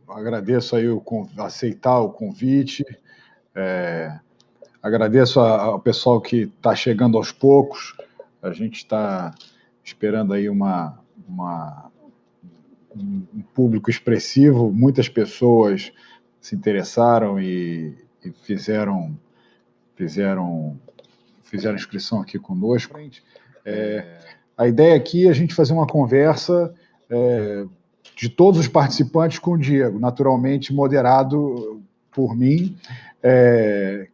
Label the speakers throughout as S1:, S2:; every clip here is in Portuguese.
S1: agradeço aí aceitar o convite, agradeço ao pessoal que está chegando aos poucos. A gente está esperando aí um público expressivo, muitas pessoas se interessaram e fizeram inscrição aqui conosco. A ideia aqui é a gente fazer uma conversa de todos os participantes com o Diego, naturalmente moderado por mim.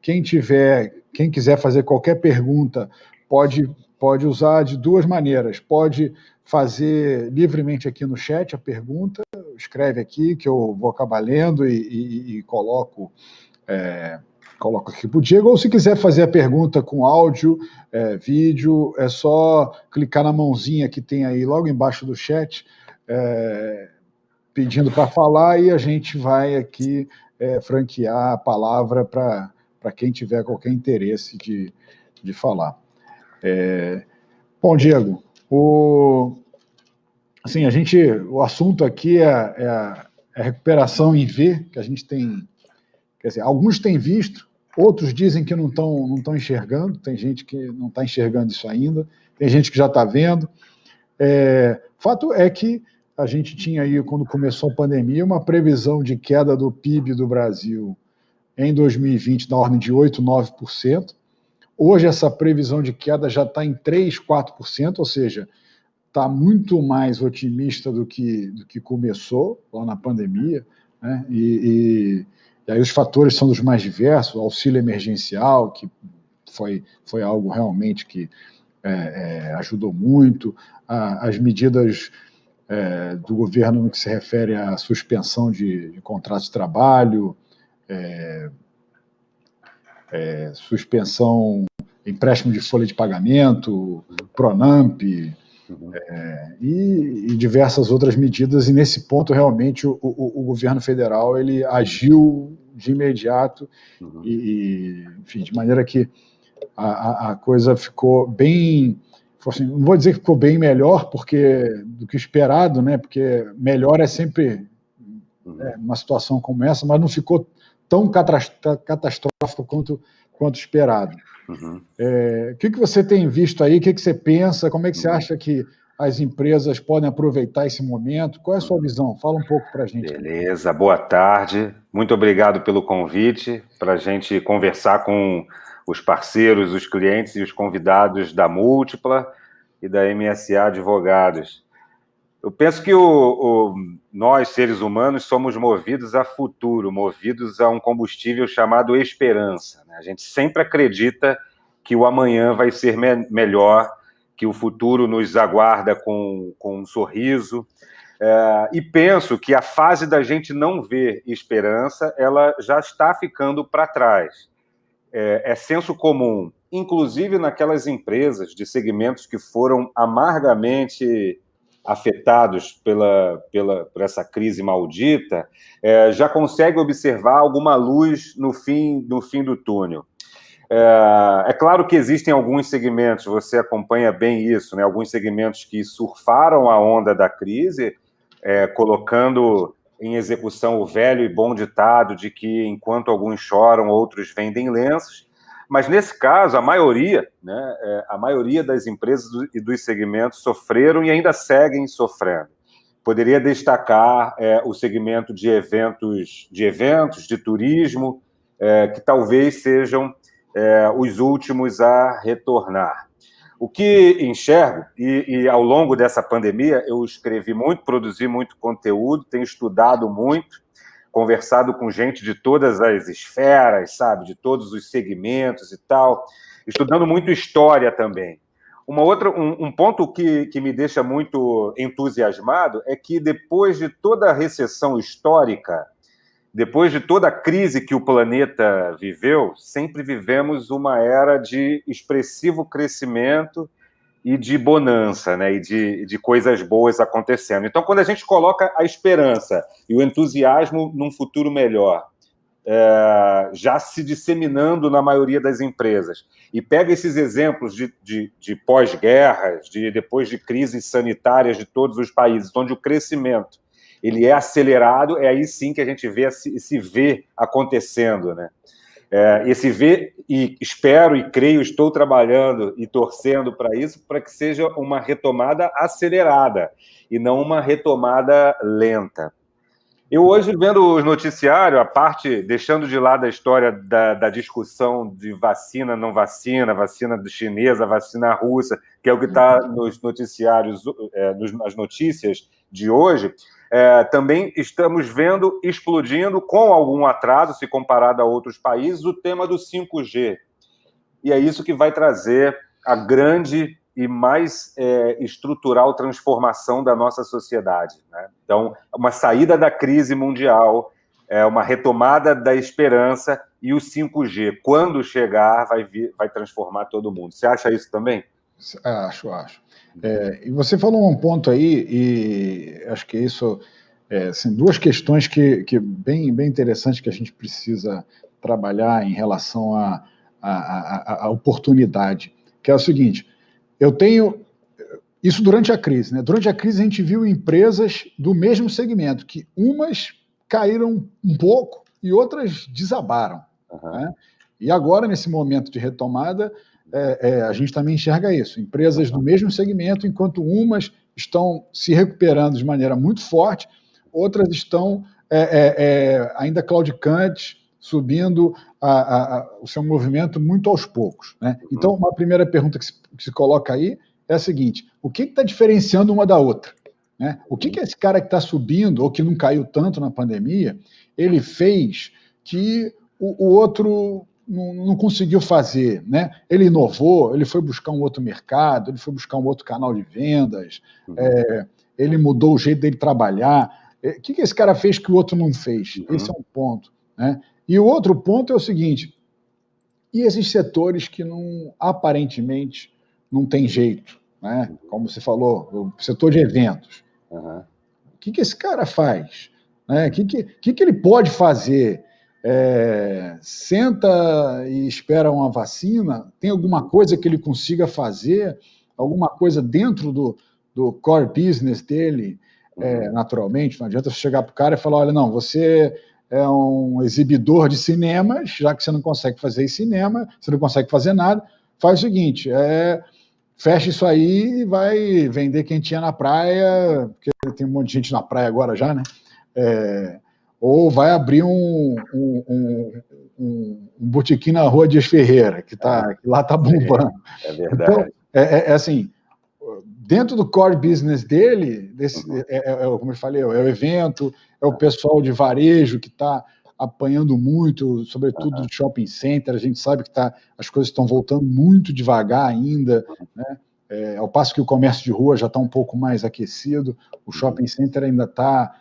S1: Quem quiser fazer qualquer pergunta pode usar de duas maneiras. Pode fazer livremente aqui no chat a pergunta, escreve aqui que eu vou acabar lendo e coloco aqui para o Diego, ou se quiser fazer a pergunta com áudio, vídeo, é só clicar na mãozinha que tem aí logo embaixo do chat, pedindo para falar, e a gente vai aqui franquear a palavra para quem tiver qualquer interesse de falar. Bom, Diego, o assunto aqui é a recuperação em V, que a gente tem. Quer dizer, alguns têm visto, outros dizem que não estão enxergando, tem gente que não está enxergando isso ainda, tem gente que já está vendo. Fato é que a gente tinha aí, quando começou a pandemia, uma previsão de queda do PIB do Brasil em 2020 na ordem de 8%, 9%. Hoje essa previsão de queda já está em 3%, 4%, ou seja, está muito mais otimista do que começou lá na pandemia, né? E aí os fatores são dos mais diversos, o auxílio emergencial, que foi algo realmente que ajudou muito, as medidas do governo no que se refere à suspensão de contratos de trabalho, suspensão, empréstimo de folha de pagamento, Pronamp, e diversas outras medidas, e nesse ponto realmente o governo federal ele agiu de imediato, enfim, de maneira que a coisa ficou bem, assim, não vou dizer que ficou bem melhor do que esperado, né? Porque melhor é sempre uma situação como essa, mas não ficou tão catastrófico quanto esperado. O que você tem visto aí? O que você pensa? Como é que você acha que as empresas podem aproveitar esse momento? Qual é a sua visão? Fala um pouco para a gente.
S2: Beleza, boa tarde. Muito obrigado pelo convite para a gente conversar com os parceiros, os clientes e os convidados da Múltipla e da MSA Advogados. Eu penso que nós, seres humanos, somos movidos a futuro, movidos a um combustível chamado esperança, né? A gente sempre acredita que o amanhã vai ser melhor, que o futuro nos aguarda com um sorriso. E penso que a fase da gente não ver esperança, ela já está ficando para trás. É senso comum, inclusive naquelas empresas de segmentos que foram amargamente afetados por essa crise maldita, já consegue observar alguma luz no fim do túnel. É claro que existem alguns segmentos, você acompanha bem isso, né? Alguns segmentos que surfaram a onda da crise, colocando em execução o velho e bom ditado de que enquanto alguns choram, outros vendem lenços. Mas nesse caso, a maioria das empresas e dos segmentos sofreram e ainda seguem sofrendo. Poderia destacar o segmento de eventos, de turismo, que talvez sejam os últimos a retornar. O que enxergo, e ao longo dessa pandemia eu escrevi muito, produzi muito conteúdo, tenho estudado muito, conversado com gente de todas as esferas, sabe, de todos os segmentos e tal, estudando muito história também. Um ponto que me deixa muito entusiasmado é que depois de toda a recessão histórica, depois de toda a crise que o planeta viveu, sempre vivemos uma era de expressivo crescimento e de bonança, né? E de coisas boas acontecendo. Então, quando a gente coloca a esperança e o entusiasmo num futuro melhor, já se disseminando na maioria das empresas, e pega esses exemplos de pós-guerras, depois de crises sanitárias de todos os países, onde o crescimento ele é acelerado, é aí sim que a gente se vê acontecendo, né? Esse vê, e espero e creio, estou trabalhando e torcendo para isso, para que seja uma retomada acelerada e não uma retomada lenta. Eu hoje, vendo os noticiários, a parte, deixando de lado a história da discussão de vacina, não vacina, vacina chinesa, vacina russa, que é o que está nos noticiários, nas notícias de hoje, também estamos vendo explodindo, com algum atraso, se comparado a outros países, o tema do 5G. E é isso que vai trazer a grande e mais estrutural transformação da nossa sociedade, né? Então, uma saída da crise mundial, uma retomada da esperança, e o 5G, quando chegar, vai transformar todo mundo. Você acha isso também?
S1: Acho. E você falou um ponto aí, e acho que isso, assim, duas questões que bem interessantes que a gente precisa trabalhar em relação à oportunidade, que é o seguinte: eu tenho isso durante a crise, né? Durante a crise a gente viu empresas do mesmo segmento, que umas caíram um pouco e outras desabaram, né? E agora, nesse momento de retomada, a gente também enxerga isso. Empresas do mesmo segmento, enquanto umas estão se recuperando de maneira muito forte, outras estão ainda claudicantes, subindo o seu movimento muito aos poucos, né? Então, uma primeira pergunta que se coloca aí é a seguinte: o que está diferenciando uma da outra, né? O que esse cara que está subindo, ou que não caiu tanto na pandemia, ele fez que o outro não conseguiu fazer, né? Ele inovou, ele foi buscar um outro mercado, ele foi buscar um outro canal de vendas, ele mudou o jeito dele trabalhar. O que esse cara fez que o outro não fez? Esse é um ponto, né? E o outro ponto é o seguinte: e esses setores que aparentemente não tem jeito, né? Como você falou, o setor de eventos. O que esse cara faz? O que ele pode fazer? Senta e espera uma vacina? Tem alguma coisa que ele consiga fazer? Alguma coisa dentro do core business dele? Naturalmente, não adianta você chegar para o cara e falar: olha, não, você é um exibidor de cinemas, já que você não consegue fazer cinema, você não consegue fazer nada, faz o seguinte: fecha isso aí e vai vender quentinha na praia, porque tem um monte de gente na praia agora já, né? Ou vai abrir um botequim na rua Dias Ferreira, que lá está bombando.
S2: É verdade.
S1: Então, assim, dentro do core business dele, como eu falei, é o evento, é o pessoal de varejo que está apanhando muito, sobretudo do shopping center. A gente sabe que as coisas estão voltando muito devagar ainda, né? Ao passo que o comércio de rua já está um pouco mais aquecido, o shopping center ainda está,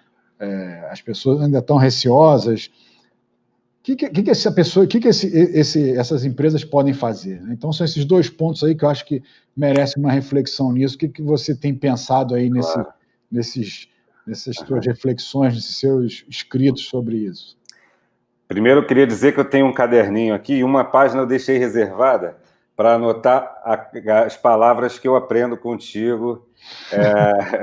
S1: as pessoas ainda estão receosas. O que essas empresas podem fazer? Então, são esses dois pontos aí que eu acho que merecem uma reflexão nisso. O que você tem pensado aí nessas suas reflexões, nesses seus escritos sobre isso?
S2: Primeiro, eu queria dizer que eu tenho um caderninho aqui e uma página eu deixei reservada para anotar as palavras que eu aprendo contigo,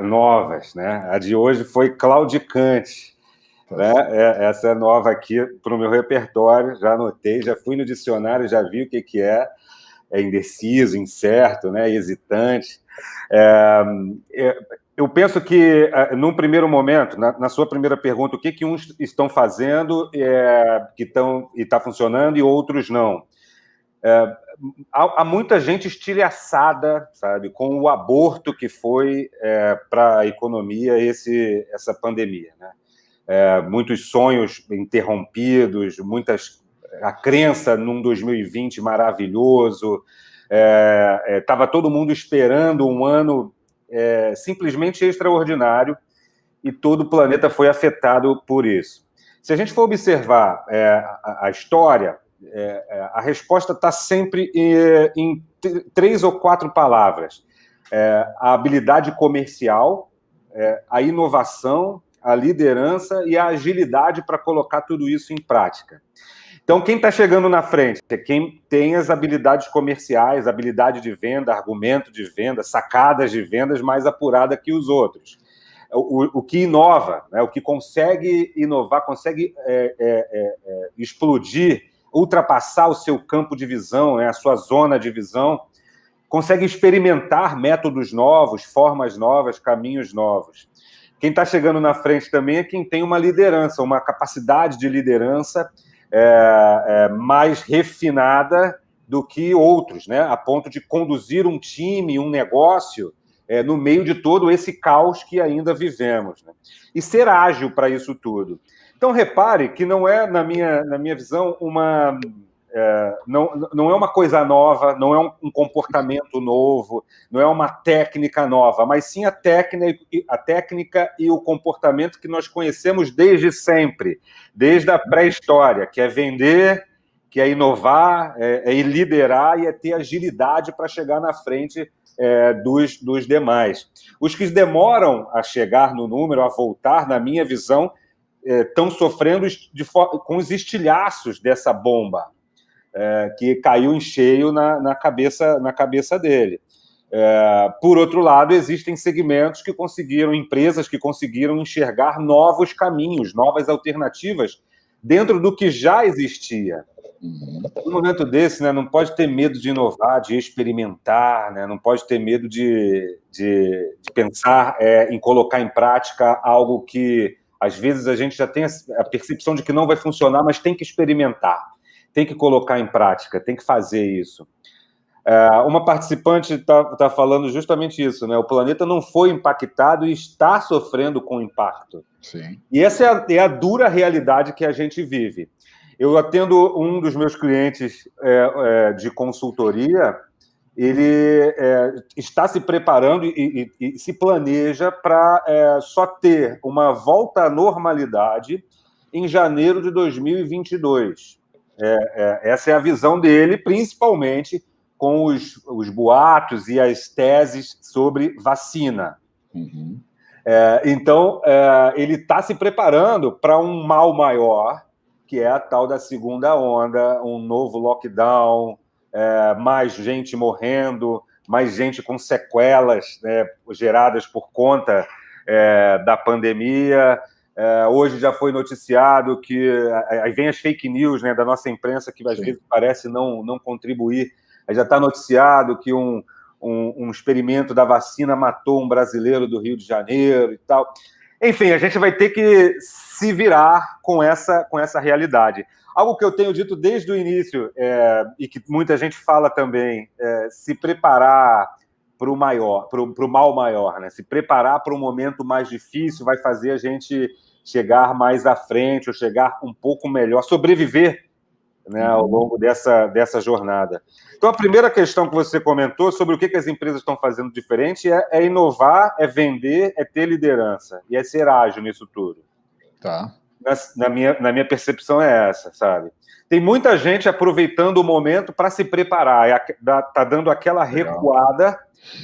S2: novas, né? A de hoje foi claudicante. Né? Essa é nova aqui para o meu repertório, já anotei, já fui no dicionário, já vi o que é indeciso, incerto, né? Hesitante. Eu penso que, num primeiro momento, na sua primeira pergunta, o que uns estão fazendo que está funcionando e outros não. Há muita gente estilhaçada, sabe, com o aborto que foi para a economia essa pandemia, né? Muitos sonhos interrompidos, a crença num 2020 maravilhoso. Estava todo mundo esperando um ano simplesmente extraordinário e todo o planeta foi afetado por isso. Se a gente for observar a história, a resposta está sempre em 3 ou 4 palavras: a habilidade comercial, a inovação, a liderança e a agilidade para colocar tudo isso em prática. Então, quem está chegando na frente é quem tem as habilidades comerciais, habilidade de venda, argumento de venda, sacadas de vendas mais apurada que os outros. o que inova, né? O que consegue inovar, consegue explodir, ultrapassar o seu campo de visão, né? A sua zona de visão, consegue experimentar métodos novos, formas novas, caminhos novos. Quem está chegando na frente também é quem tem uma liderança, uma capacidade de liderança mais refinada do que outros, né? A ponto de conduzir um time, um negócio, no meio de todo esse caos que ainda vivemos, né? E ser ágil para isso tudo. Então, repare que não é, na minha visão, não é uma coisa nova, não é um comportamento novo, não é uma técnica nova, mas sim a técnica e o comportamento que nós conhecemos desde sempre, desde a pré-história, que é vender, que é inovar, é liderar e é ter agilidade para chegar na frente dos demais. Os que demoram a chegar no número, a voltar, na minha visão, estão sofrendo com os estilhaços dessa bomba, que caiu em cheio na cabeça dele. Por outro lado, existem segmentos que conseguiram, empresas que conseguiram enxergar novos caminhos, novas alternativas dentro do que já existia. Num momento desse, né, não pode ter medo de inovar, de experimentar, né, não pode ter medo de pensar em colocar em prática algo que, às vezes, a gente já tem a percepção de que não vai funcionar, mas tem que experimentar, tem que colocar em prática, tem que fazer isso. Uma participante está falando justamente isso, né? O planeta não foi impactado e está sofrendo com impacto.
S1: Sim.
S2: E essa é a dura realidade que a gente vive. Eu atendo um dos meus clientes de consultoria, ele está se preparando e se planeja para só ter uma volta à normalidade em janeiro de 2022. Essa é a visão dele, principalmente com os boatos e as teses sobre vacina.
S1: Uhum.
S2: Então, ele está se preparando para um mal maior, que é a tal da segunda onda, um novo lockdown, mais gente morrendo, mais gente com sequelas, né, geradas por conta da pandemia. Hoje já foi noticiado que... Aí vem as fake news, né, da nossa imprensa, que às vezes parece não contribuir. Aí já está noticiado que um experimento da vacina matou um brasileiro do Rio de Janeiro e tal. Enfim, a gente vai ter que se virar com essa realidade. Algo que eu tenho dito desde o início, e que muita gente fala também, se preparar para o mal maior, né? Se preparar para um momento mais difícil vai fazer a gente chegar mais à frente, ou chegar um pouco melhor, sobreviver, né, ao longo dessa jornada. Então, a primeira questão que você comentou sobre o que as empresas estão fazendo diferente é inovar, é vender, é ter liderança, e é ser ágil nisso tudo.
S1: Tá.
S2: Na minha percepção é essa, sabe? Tem muita gente aproveitando o momento para se preparar, tá dando aquela recuada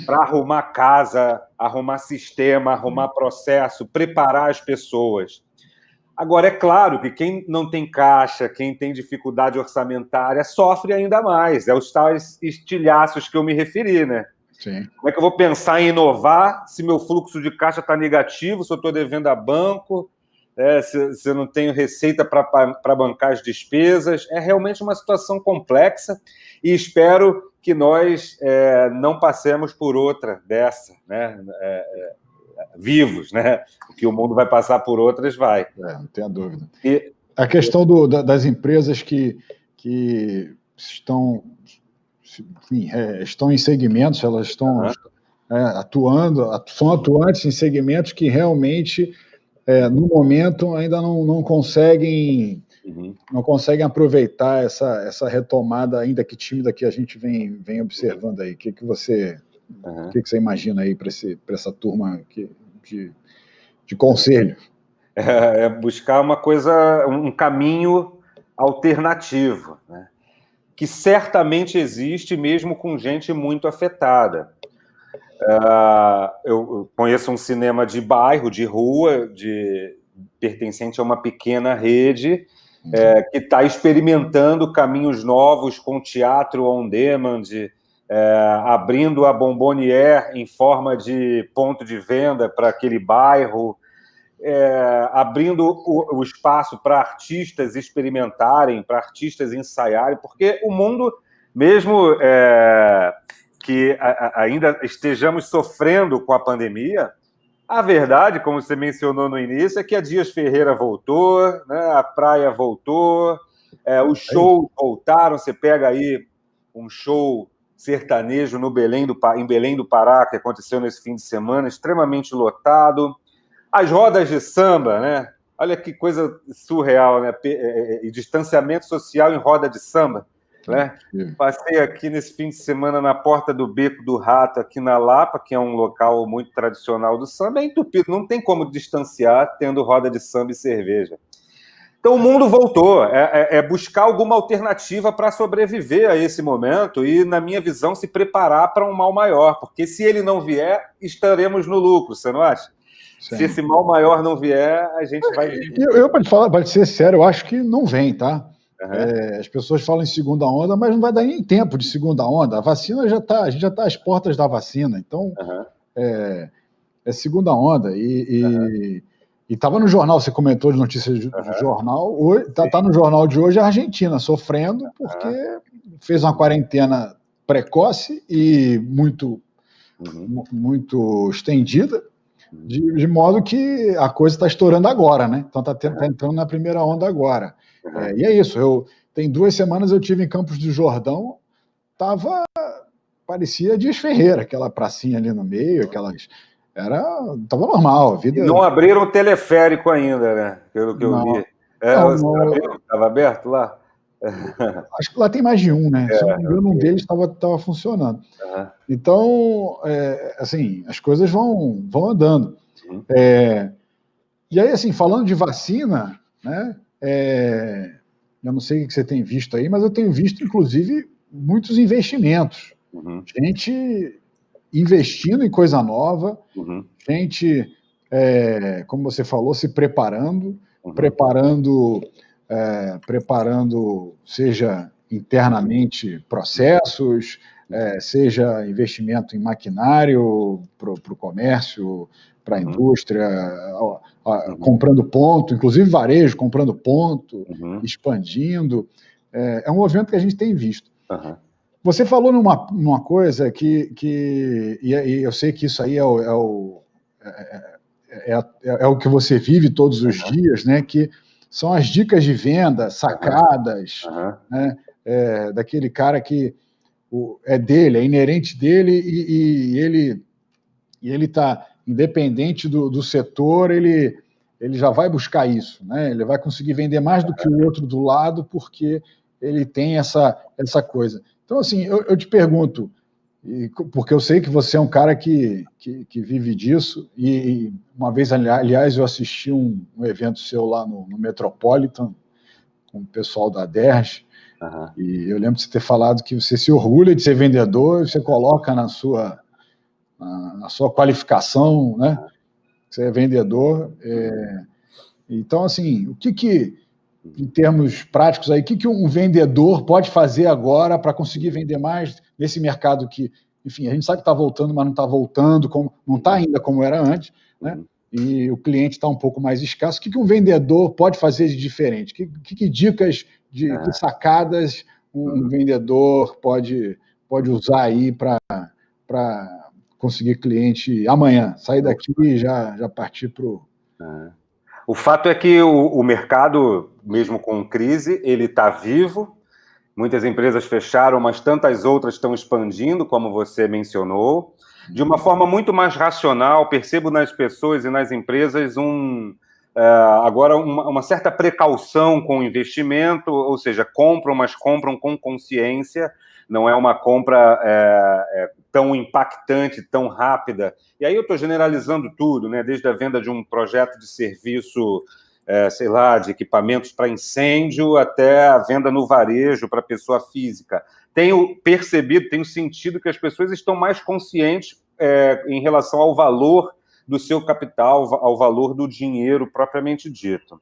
S2: para arrumar casa, arrumar sistema, arrumar processo, preparar as pessoas. Agora, é claro que quem não tem caixa, quem tem dificuldade orçamentária, sofre ainda mais. É os tais estilhaços que eu me referi, né?
S1: Sim.
S2: Como é que eu vou pensar em inovar se meu fluxo de caixa está negativo, se eu estou devendo a banco, se eu não tenho receita para bancar as despesas? É realmente uma situação complexa e espero que nós não passemos por outra dessa, né? Vivos, né? Que o mundo vai passar por outras, vai.
S1: Não tenho dúvida. E a questão das empresas que estão, enfim, estão em segmentos, elas estão são atuantes em segmentos que realmente, no momento, ainda não conseguem aproveitar essa retomada, ainda que tímida, que a gente vem observando aí. O que você imagina aí para essa turma de conselho?
S2: Buscar um caminho alternativo, né? Que certamente existe mesmo com gente muito afetada. Eu conheço um cinema de bairro, de rua, pertencente a uma pequena rede, que está experimentando caminhos novos com teatro on demand, abrindo a Bomboniere em forma de ponto de venda para aquele bairro, abrindo o espaço para artistas experimentarem, para artistas ensaiarem, porque o mundo, mesmo que ainda estejamos sofrendo com a pandemia, a verdade, como você mencionou no início, é que a Dias Ferreira voltou, né, a praia voltou, os shows voltaram. Você pega aí um show sertanejo em Belém do Pará, que aconteceu nesse fim de semana, extremamente lotado. As rodas de samba, né? Olha que coisa surreal, né? E distanciamento social em roda de samba, né? Passei aqui nesse fim de semana na Porta do Beco do Rato, aqui na Lapa, que é um local muito tradicional do samba, é entupido, não tem como distanciar tendo roda de samba e cerveja. Então o mundo voltou, buscar alguma alternativa para sobreviver a esse momento e, na minha visão, se preparar para um mal maior, porque se ele não vier, estaremos no lucro, você não acha? Sim. Se esse mal maior não vier, a gente vai...
S1: Para te ser sério, eu acho que não vem, tá? Uhum. As pessoas falam em segunda onda, mas não vai dar nem tempo de segunda onda. A vacina a gente já está às portas da vacina, então uhum. é segunda onda. E estava no jornal, você comentou de notícias do jornal, está no jornal de hoje a Argentina sofrendo porque fez uma quarentena precoce e muito estendida, de modo que a coisa está estourando agora, né? Então está entrando na primeira onda agora. E é isso. Tem 2 semanas eu tive em Campos do Jordão, parecia Dias Ferreira, aquela pracinha ali no meio, estava normal a vida.
S2: E não abriram o teleférico ainda, né? Pelo que eu vi. Estava aberto lá?
S1: Acho que lá tem mais de um, né? Se não me engano, um deles estava funcionando. Então, assim, as coisas vão andando. E aí, assim, falando de vacina, né? Eu não sei o que você tem visto aí, mas eu tenho visto, inclusive, muitos investimentos. Gente investindo em coisa nova, gente, como você falou, se preparando, preparando, seja internamente processos, seja investimento em maquinário para o comércio, para a indústria, comprando ponto, inclusive varejo, comprando ponto, expandindo. É um movimento que a gente tem visto. Você falou numa coisa e eu sei que isso aí é o que você vive todos os dias, né? Que são as dicas de venda, sacadas, né? Daquele cara que é dele, é inerente dele e ele está independente do setor, ele já vai buscar isso, né? Ele vai conseguir vender mais do que o outro do lado porque ele tem essa coisa. Então, assim, eu te pergunto, porque eu sei que você é um cara que vive disso, e uma vez, aliás, eu assisti um evento seu lá no Metropolitan, com o pessoal da Derge, e eu lembro de você ter falado que você se orgulha de ser vendedor, você coloca na sua qualificação, né? Você é vendedor. Então, assim, o que em termos práticos aí, o que um vendedor pode fazer agora para conseguir vender mais nesse mercado que, enfim, a gente sabe que está voltando, mas não está voltando, não está ainda como era antes, né? E o cliente está um pouco mais escasso. O que um vendedor pode fazer de diferente? Que dicas, que sacadas um vendedor pode usar aí para conseguir cliente amanhã? Sair daqui e já partir para o...
S2: O fato é que o mercado, mesmo com crise, ele está vivo. Muitas empresas fecharam, mas tantas outras estão expandindo, como você mencionou, de uma forma muito mais racional. Percebo nas pessoas e nas empresas agora uma certa precaução com o investimento, ou seja, compram, mas compram com consciência. Não é uma compra tão impactante, tão rápida. E aí eu estou generalizando tudo, né? Desde a venda de um projeto de serviço, sei lá, de equipamentos para incêndio, até a venda no varejo para pessoa física. Tenho percebido, tenho sentido que as pessoas estão mais conscientes em relação ao valor do seu capital, ao valor do dinheiro propriamente dito.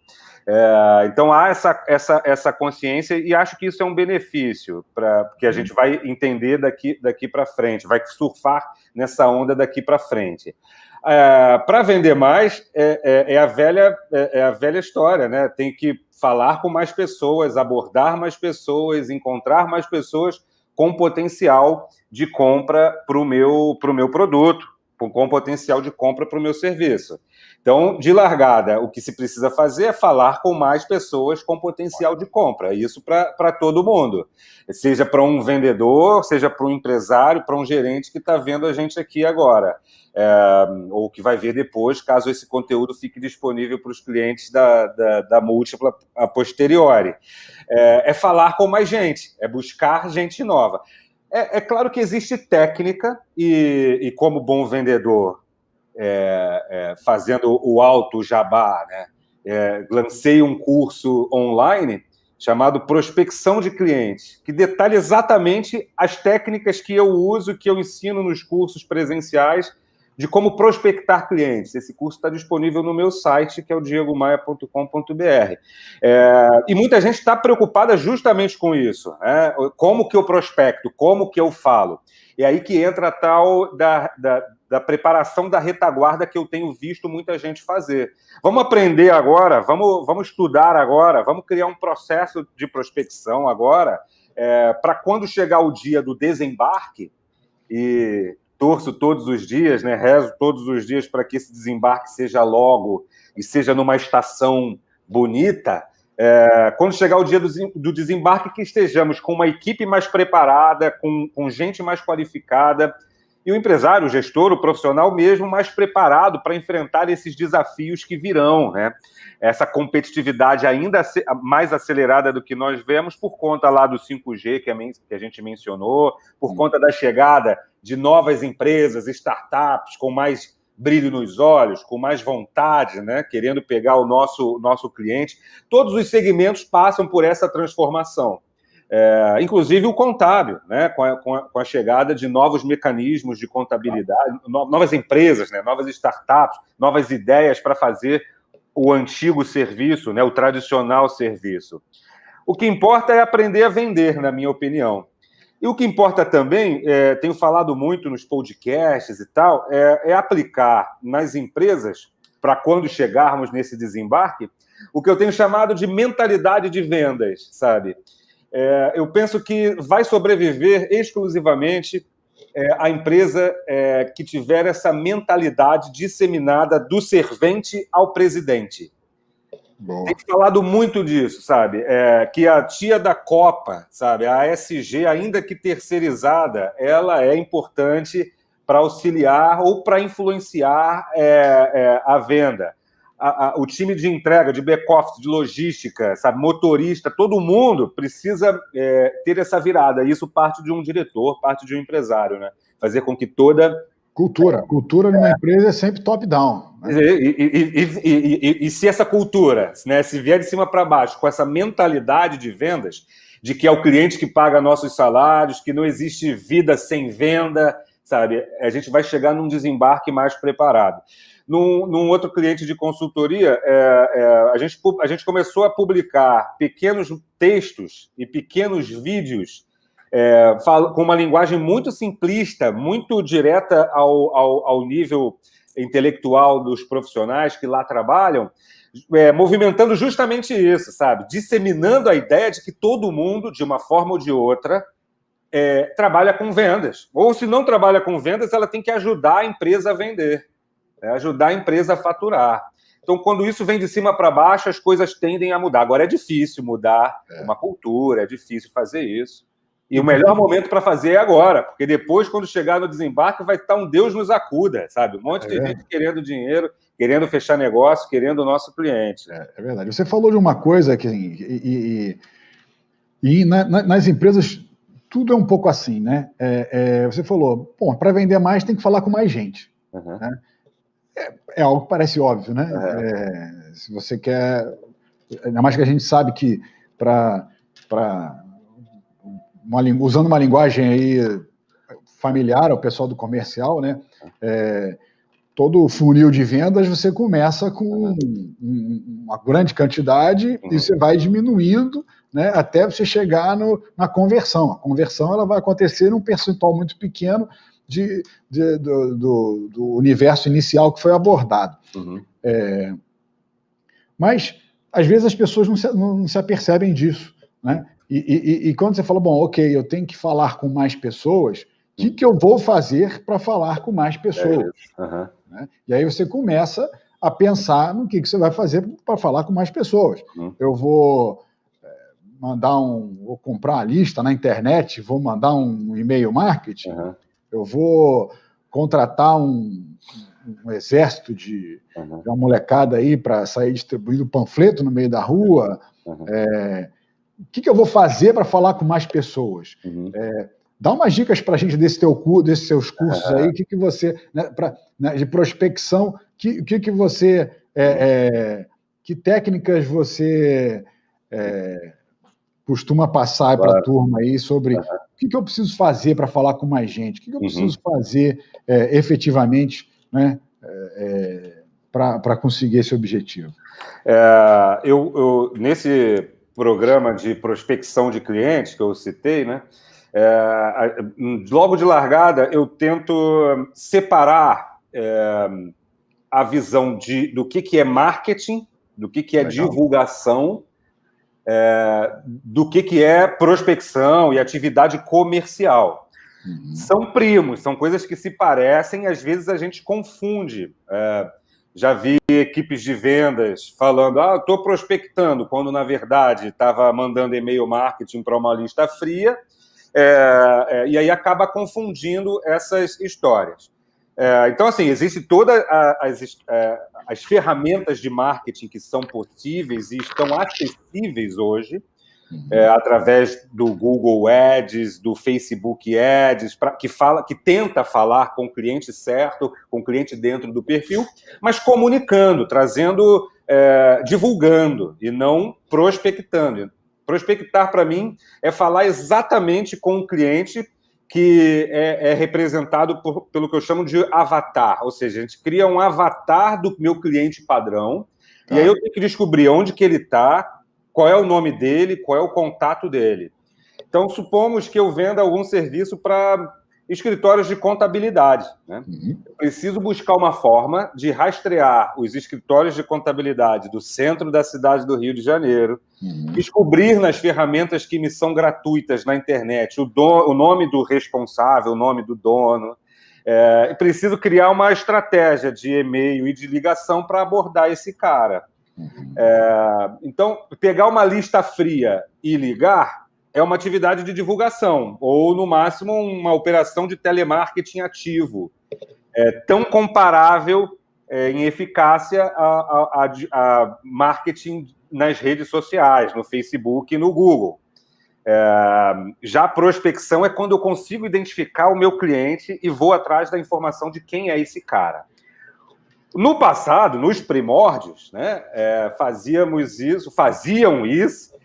S2: Então, há essa consciência, e acho que isso é um benefício, porque a gente vai entender daqui para frente, vai surfar nessa onda daqui para frente. Para vender mais, é a velha história, né? Tem que falar com mais pessoas, abordar mais pessoas, encontrar mais pessoas com potencial de compra para o meu produto, com potencial de compra para o meu serviço. Então, de largada, o que se precisa fazer é falar com mais pessoas com potencial de compra, isso para todo mundo, seja para um vendedor, seja para um empresário, para um gerente que está vendo a gente aqui agora, ou que vai ver depois, caso esse conteúdo fique disponível para os clientes da Múltipla a posteriori. É falar com mais gente, é buscar gente nova. É claro que existe técnica, e como bom vendedor, fazendo o alto jabá, né? Lancei um curso online chamado Prospecção de Clientes, que detalha exatamente as técnicas que eu uso, que eu ensino nos cursos presenciais, de como prospectar clientes. Esse curso está disponível no meu site, que é o diegomaia.com.br. E muita gente está preocupada justamente com isso, né? Como que eu prospecto, como que eu falo. E aí que entra a tal da preparação da retaguarda que eu tenho visto muita gente fazer. Vamos aprender agora, vamos estudar agora, vamos criar um processo de prospecção agora, para quando chegar o dia do desembarque, e torço todos os dias, né, rezo todos os dias para que esse desembarque seja logo e seja numa estação bonita, quando chegar o dia do desembarque, que estejamos com uma equipe mais preparada, com gente mais qualificada, e o empresário, o gestor, o profissional mesmo mais preparado para enfrentar esses desafios que virão, né? Essa competitividade ainda mais acelerada do que nós vemos por conta lá do 5G que a gente mencionou, por conta da chegada de novas empresas, startups com mais brilho nos olhos, com mais vontade, né? Querendo pegar o nosso cliente. Todos os segmentos passam por essa transformação. Inclusive o contábil, né, com a chegada de novos mecanismos de contabilidade, novas empresas, né, novas startups, novas ideias para fazer o antigo serviço, né, o tradicional serviço. O que importa é aprender a vender, na minha opinião. E o que importa também, tenho falado muito nos podcasts e tal, é aplicar nas empresas, para quando chegarmos nesse desembarque, o que eu tenho chamado de mentalidade de vendas, sabe? Eu penso que vai sobreviver exclusivamente a empresa que tiver essa mentalidade disseminada do servente ao presidente.
S1: Boa.
S2: Tem falado muito disso, sabe? Que a tia da Copa, sabe? A ASG, ainda que terceirizada, ela é importante para auxiliar ou para influenciar a venda. O time de entrega, de back-office, de logística, sabe, motorista, todo mundo precisa ter essa virada. Isso parte de um diretor, parte de um empresário, né? Fazer com que toda...
S1: Cultura numa empresa é sempre top-down. Né?
S2: E se essa cultura, né, se vier de cima para baixo, com essa mentalidade de vendas, de que é o cliente que paga nossos salários, que não existe vida sem venda, sabe? A gente vai chegar num desembarque mais preparado. Num outro cliente de consultoria, a gente começou a publicar pequenos textos e pequenos vídeos com uma linguagem muito simplista, muito direta ao nível intelectual dos profissionais que lá trabalham, movimentando justamente isso, sabe? Disseminando a ideia de que todo mundo, de uma forma ou de outra, trabalha com vendas. Ou se não trabalha com vendas, ela tem que ajudar a empresa a vender. Ajudar a empresa a faturar. Então, quando isso vem de cima para baixo, as coisas tendem a mudar. Agora, é difícil mudar uma cultura, é difícil fazer isso. E o melhor momento para fazer é agora, porque depois, quando chegar no desembarque, vai estar um Deus nos acuda, sabe? Um monte de gente querendo dinheiro, querendo fechar negócio, querendo o nosso cliente.
S1: É verdade. Você falou de uma coisa que... nas empresas, tudo é um pouco assim, né? Você falou, para vender mais tem que falar com mais gente.
S2: Uhum.
S1: Né? É algo que parece óbvio, né? Se você quer... Ainda mais que a gente sabe que usando uma linguagem aí familiar ao pessoal do comercial, né? todo o funil de vendas, você começa com uma grande quantidade e você vai diminuindo, né, até você chegar na conversão. A conversão ela vai acontecer num percentual muito pequeno do universo inicial que foi abordado. Mas, às vezes, as pessoas não se apercebem disso, né? E quando você fala, bom, ok, eu tenho que falar com mais pessoas, o que eu vou fazer para falar com mais pessoas? Né? E aí você começa a pensar no que você vai fazer para falar com mais pessoas. Eu vou vou comprar uma lista na internet, vou mandar um e-mail marketing, eu vou contratar um exército de uma molecada aí para sair distribuindo panfleto no meio da rua. O que eu vou fazer para falar com mais pessoas? Dá umas dicas para a gente desses seus cursos aí, que você, né, de prospecção, que você, que técnicas você costuma passar para a turma aí sobre o que eu preciso fazer para falar com mais gente, o que eu preciso fazer efetivamente, né, para conseguir esse objetivo.
S2: Eu nesse programa de prospecção de clientes que eu citei, né, logo de largada, eu tento separar a visão do que é marketing, do que é divulgação, do que é prospecção e atividade comercial. São primos, são coisas que se parecem, e às vezes a gente confunde. Já vi equipes de vendas falando, estou prospectando, quando, na verdade, estava mandando e-mail marketing para uma lista fria, e aí acaba confundindo essas histórias. Então, assim, existem todas as ferramentas de marketing que são possíveis e estão acessíveis hoje, através do Google Ads, do Facebook Ads, que tenta falar com o cliente certo, com o cliente dentro do perfil, mas comunicando, trazendo, divulgando e não prospectando. Prospectar, para mim, é falar exatamente com o cliente que é representado pelo que eu chamo de avatar, ou seja, a gente cria um avatar do meu cliente padrão, e aí eu tenho que descobrir onde que ele está, qual é o nome dele, qual é o contato dele. Então, supomos que eu venda algum serviço para escritórios de contabilidade, né? Eu preciso buscar uma forma de rastrear os escritórios de contabilidade do centro da cidade do Rio de Janeiro, descobrir nas ferramentas que me são gratuitas na internet o nome do responsável, o nome do dono. E preciso criar uma estratégia de e-mail e de ligação para abordar esse cara. Então, pegar uma lista fria e ligar é uma atividade de divulgação, ou, no máximo, uma operação de telemarketing ativo. Tão comparável em eficácia a marketing nas redes sociais, no Facebook e no Google. Já a prospecção é quando eu consigo identificar o meu cliente e vou atrás da informação de quem é esse cara. No passado, nos primórdios, né, faziam isso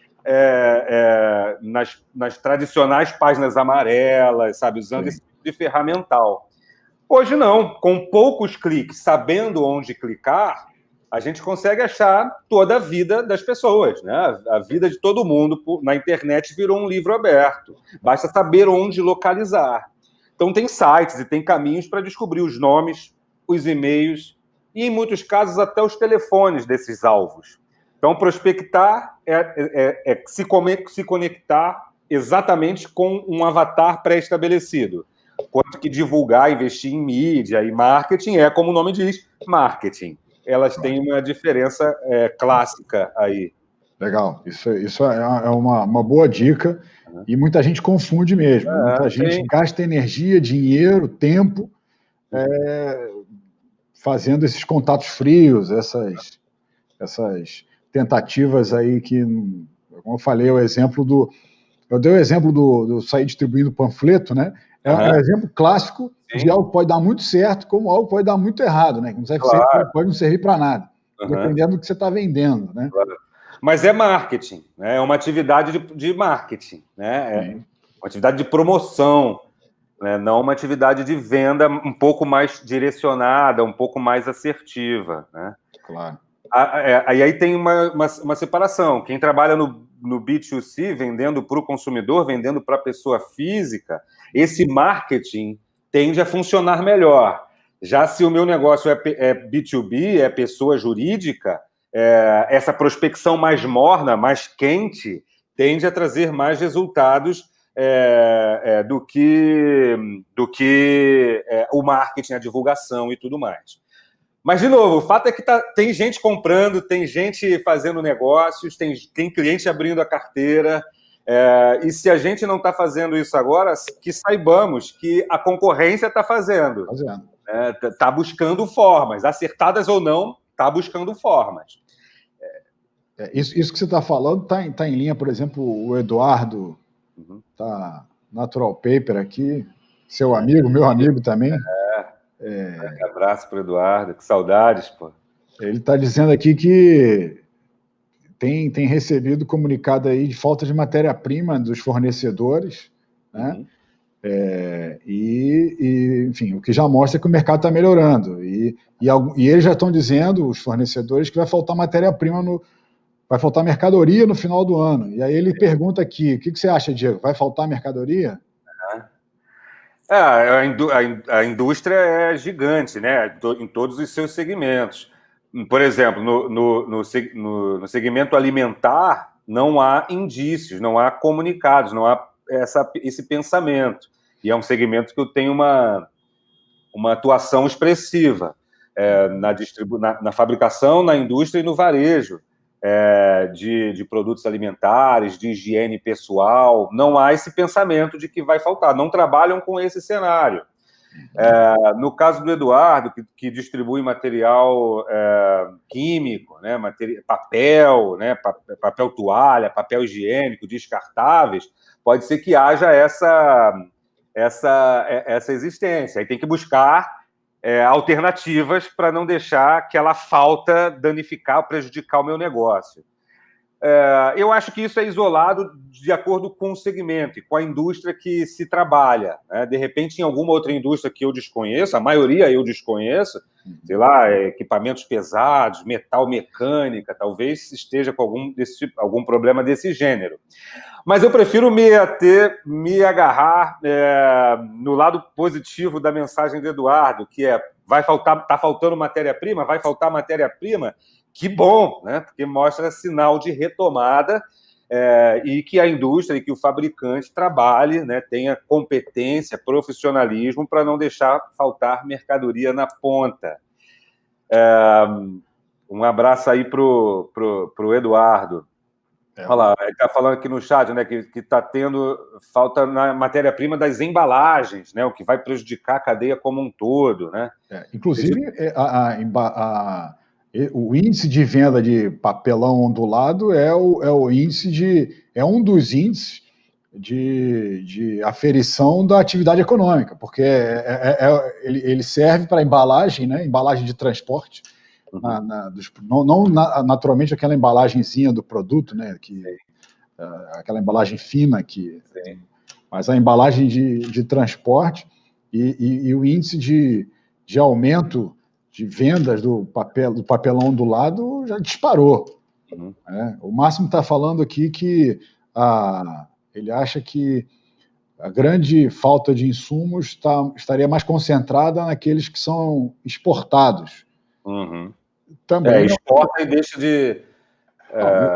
S2: nas tradicionais páginas amarelas, sabe, usando esse tipo de ferramental. Hoje não, com poucos cliques, sabendo onde clicar, a gente consegue achar toda a vida das pessoas, né? A vida de todo mundo na internet virou um livro aberto. Basta saber onde localizar. Então tem sites e tem caminhos para descobrir os nomes, os e-mails e, em muitos casos, até os telefones desses alvos. Então, prospectar é se conectar exatamente com um avatar pré-estabelecido. Quanto que divulgar, investir em mídia e marketing como o nome diz, marketing. Elas têm uma diferença clássica aí.
S1: Legal, isso é uma boa dica, e muita gente confunde mesmo. Muita gente gasta energia, dinheiro, tempo fazendo esses contatos frios, essas tentativas aí que, como eu falei, eu dei o exemplo do sair distribuindo panfleto, né? É um exemplo clássico de algo que pode dar muito certo, como algo que pode dar muito errado, né? Pode não servir para nada, dependendo do que você está vendendo, né?
S2: Claro. Mas é marketing, né? É uma atividade de marketing, né? É uma atividade de promoção. né? Não uma atividade de venda um pouco mais direcionada, um pouco mais assertiva, né?
S1: Claro.
S2: Aí tem uma separação. Quem trabalha no B2C, vendendo para o consumidor, vendendo para a pessoa física, esse marketing tende a funcionar melhor. Já se o meu negócio é B2B, é pessoa jurídica, essa prospecção mais morna, mais quente, tende a trazer mais resultados do que o marketing, a divulgação e tudo mais. Mas, de novo, o fato é que tem gente comprando, tem gente fazendo negócios, tem cliente abrindo a carteira, e se a gente não está fazendo isso agora, que saibamos que a concorrência está fazendo. Está buscando formas, acertadas ou não, está buscando formas.
S1: Isso que você está falando está em linha, por exemplo, o Eduardo, tá Natural Paper aqui, seu amigo, meu amigo também.
S2: Um abraço para o Eduardo, que saudades, pô.
S1: Ele está dizendo aqui que tem recebido comunicado aí de falta de matéria-prima dos fornecedores, né? Enfim, o que já mostra que o mercado está melhorando. E eles já estão dizendo, os fornecedores, que vai faltar matéria-prima, vai faltar mercadoria no final do ano. E aí ele pergunta aqui, o que você acha, Diego? Vai faltar mercadoria?
S2: A indústria é gigante, né? Em todos os seus segmentos. Por exemplo, no segmento alimentar, não há indícios, não há comunicados, não há esse pensamento. E é um segmento que eu tenho uma atuação expressiva na fabricação, na indústria e no varejo de produtos alimentares, de higiene pessoal. Não há esse pensamento de que vai faltar. Não trabalham com esse cenário. No caso do Eduardo, que distribui material químico, né, papel, né, papel toalha, papel higiênico, descartáveis, pode ser que haja essa existência. Aí tem que buscar alternativas para não deixar aquela falta danificar ou prejudicar o meu negócio. Eu acho que isso é isolado de acordo com o segmento e com a indústria que se trabalha, né? De repente, em alguma outra indústria que eu desconheço, a maioria eu desconheço, sei lá, equipamentos pesados, metal mecânica, talvez esteja com algum problema desse gênero. Mas eu prefiro me agarrar no lado positivo da mensagem do Eduardo, que está faltando matéria-prima, vai faltar matéria-prima. Que bom, né? Porque mostra sinal de retomada e que a indústria e que o fabricante trabalhe, né, tenha competência, profissionalismo para não deixar faltar mercadoria na ponta. Um abraço aí para o Eduardo. Olha lá, ele está falando aqui no chat, né, que está tendo falta na matéria-prima das embalagens, né, o que vai prejudicar a cadeia como um todo, né?
S1: Inclusive, o índice de venda de papelão ondulado é um dos índices de aferição da atividade econômica, porque ele serve para embalagem, né, embalagem de transporte, naturalmente aquela embalagenzinha do produto, né, aquela embalagem fina, mas a embalagem de transporte e o índice de aumento de vendas do papelão ondulado já disparou. Né? O Máximo está falando aqui que ele acha que a grande falta de insumos estaria mais concentrada naqueles que são exportados.
S2: Também exporta e deixa de...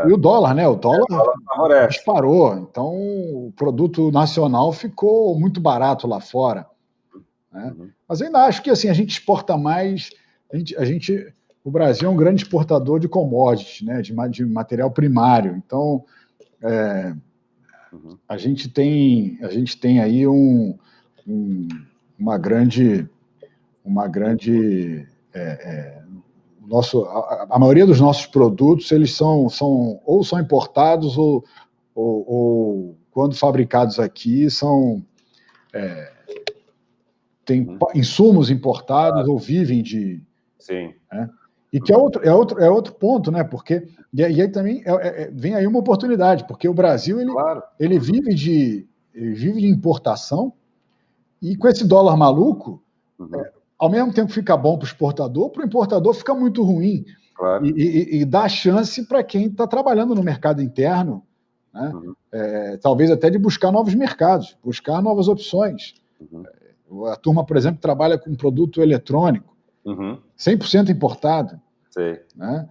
S1: E o dólar, né? O dólar disparou. Então, o produto nacional ficou muito barato lá fora. Né? Mas eu ainda acho que assim, a gente exporta mais. O Brasil é um grande exportador de commodities, né? De material primário. Então, a gente tem aí uma grande a maioria dos nossos produtos eles são importados ou quando fabricados aqui tem insumos importados ou vivem de...
S2: Sim.
S1: Né? E que é outro ponto, né? Porque e aí também vem aí uma oportunidade, porque o Brasil ele vive de importação E com esse dólar maluco, ao mesmo tempo fica bom para o importador fica muito ruim.
S2: Claro.
S1: E dá chance para quem está trabalhando no mercado interno, né? Talvez até de buscar novos mercados, buscar novas opções. A turma, por exemplo, trabalha com produto eletrônico, 100% importado.
S2: Sei.
S1: Né?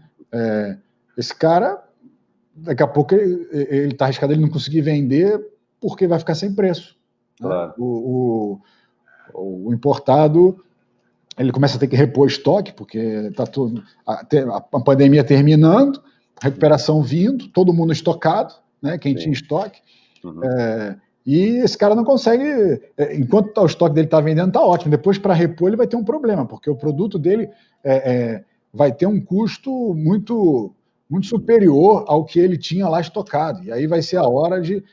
S1: Esse cara, daqui a pouco, ele está arriscado ele não conseguir vender porque vai ficar sem preço.
S2: Claro.
S1: Né? O importado, ele começa a ter que repor estoque, porque está a pandemia terminando, recuperação vindo, todo mundo estocado, né? Quem tinha estoque. E esse cara não consegue, enquanto o estoque dele está vendendo, está ótimo. Depois, para repor, ele vai ter um problema, porque o produto dele vai ter um custo muito, muito superior ao que ele tinha lá estocado. E aí vai ser a hora de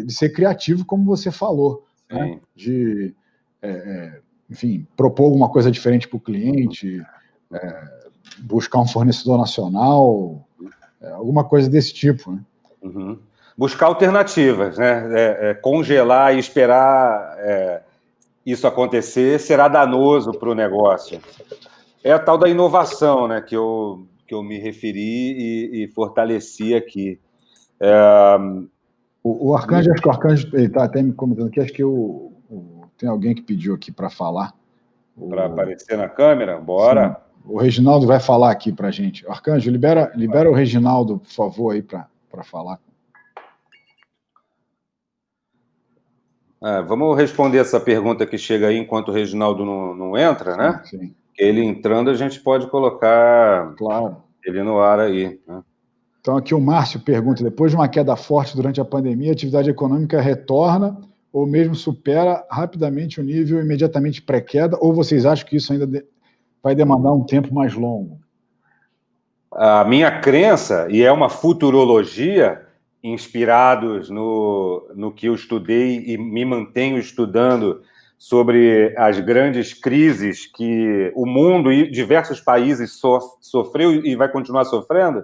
S1: ser criativo, como você falou, né? De, enfim, propor alguma coisa diferente para o cliente, buscar um fornecedor nacional, alguma coisa desse tipo, né?
S2: Buscar alternativas, né? Congelar e esperar isso acontecer será danoso para o negócio. É a tal da inovação, né, que eu me referi e fortaleci aqui.
S1: O Arcanjo, acho que o Arcanjo está até me comentando aqui, acho que tem alguém que pediu aqui para falar.
S2: Para aparecer na câmera? Bora.
S1: Sim. O Reginaldo vai falar aqui para a gente. Arcanjo, libera o Reginaldo, por favor, aí para falar.
S2: Vamos responder essa pergunta que chega aí enquanto o Reginaldo não entra, né?
S1: Sim.
S2: Ele entrando, a gente pode colocar ele no ar aí, né?
S1: Então, aqui o Márcio pergunta: depois de uma queda forte durante a pandemia, a atividade econômica retorna ou mesmo supera rapidamente o nível imediatamente pré-queda, ou vocês acham que isso ainda vai demandar um tempo mais longo?
S2: A minha crença, e é uma futurologia, inspirados no que eu estudei e me mantenho estudando sobre as grandes crises que o mundo e diversos países sofreu e vai continuar sofrendo,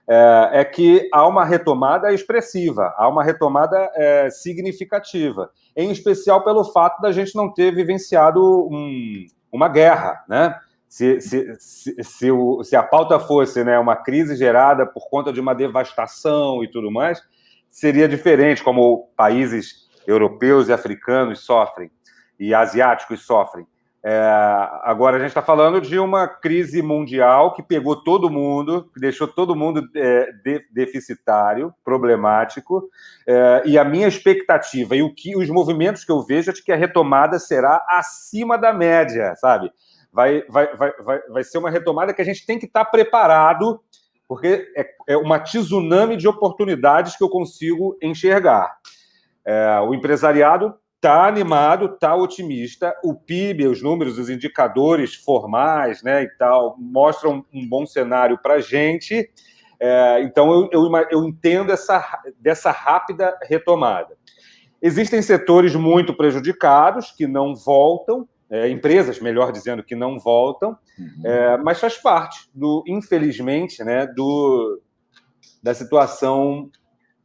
S2: é que há uma retomada expressiva, há uma retomada significativa, em especial pelo fato da gente não ter vivenciado uma guerra, né? Se a pauta fosse, né, uma crise gerada por conta de uma devastação e tudo mais, seria diferente, como países europeus e africanos sofrem, e asiáticos sofrem. Agora a gente está falando de uma crise mundial que pegou todo mundo, que deixou todo mundo deficitário, problemático, e a minha expectativa e os movimentos que eu vejo é de que a retomada será acima da média, sabe? Vai ser uma retomada que a gente tem que estar preparado, porque é uma tsunami de oportunidades que eu consigo enxergar. O empresariado está animado, está otimista, o PIB, os números, os indicadores formais, né, e tal, mostram um bom cenário para a gente. Então, eu entendo dessa rápida retomada. Existem setores muito prejudicados que não voltam, empresas, melhor dizendo, que não voltam, mas faz parte, infelizmente, né, da situação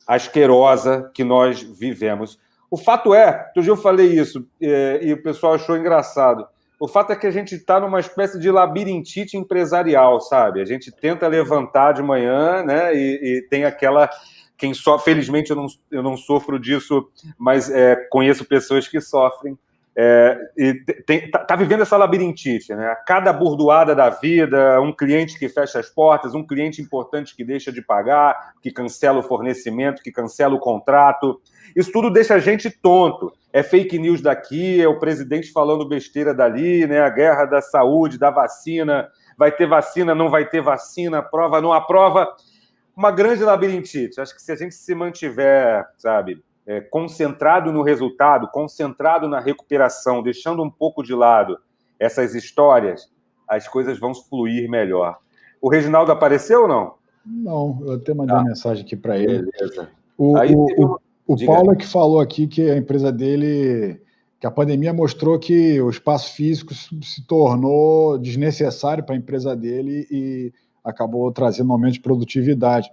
S2: asquerosa que nós vivemos. O fato outro dia eu falei isso, e o pessoal achou engraçado. O fato é que a gente está numa espécie de labirintite empresarial, sabe? A gente tenta levantar de manhã, né? E tem aquela... felizmente eu não sofro disso, mas conheço pessoas que sofrem. Tá vivendo essa labirintite, né? Cada burdoada da vida, um cliente que fecha as portas, um cliente importante que deixa de pagar, que cancela o fornecimento, que cancela o contrato. Isso tudo deixa a gente tonto. É fake news daqui, é o presidente falando besteira dali, né? A guerra da saúde, da vacina, vai ter vacina, não vai ter vacina, aprova, não aprova. Uma grande labirintite. Acho que se a gente se mantiver, sabe, concentrado no resultado, concentrado na recuperação, deixando um pouco de lado essas histórias, as coisas vão fluir melhor. O Reginaldo apareceu ou não?
S1: Não, eu até mandei uma mensagem aqui para ele.
S2: Beleza.
S1: O Paulo é que falou aqui que a empresa dele, que a pandemia mostrou que o espaço físico se tornou desnecessário para a empresa dele e acabou trazendo um aumento de produtividade.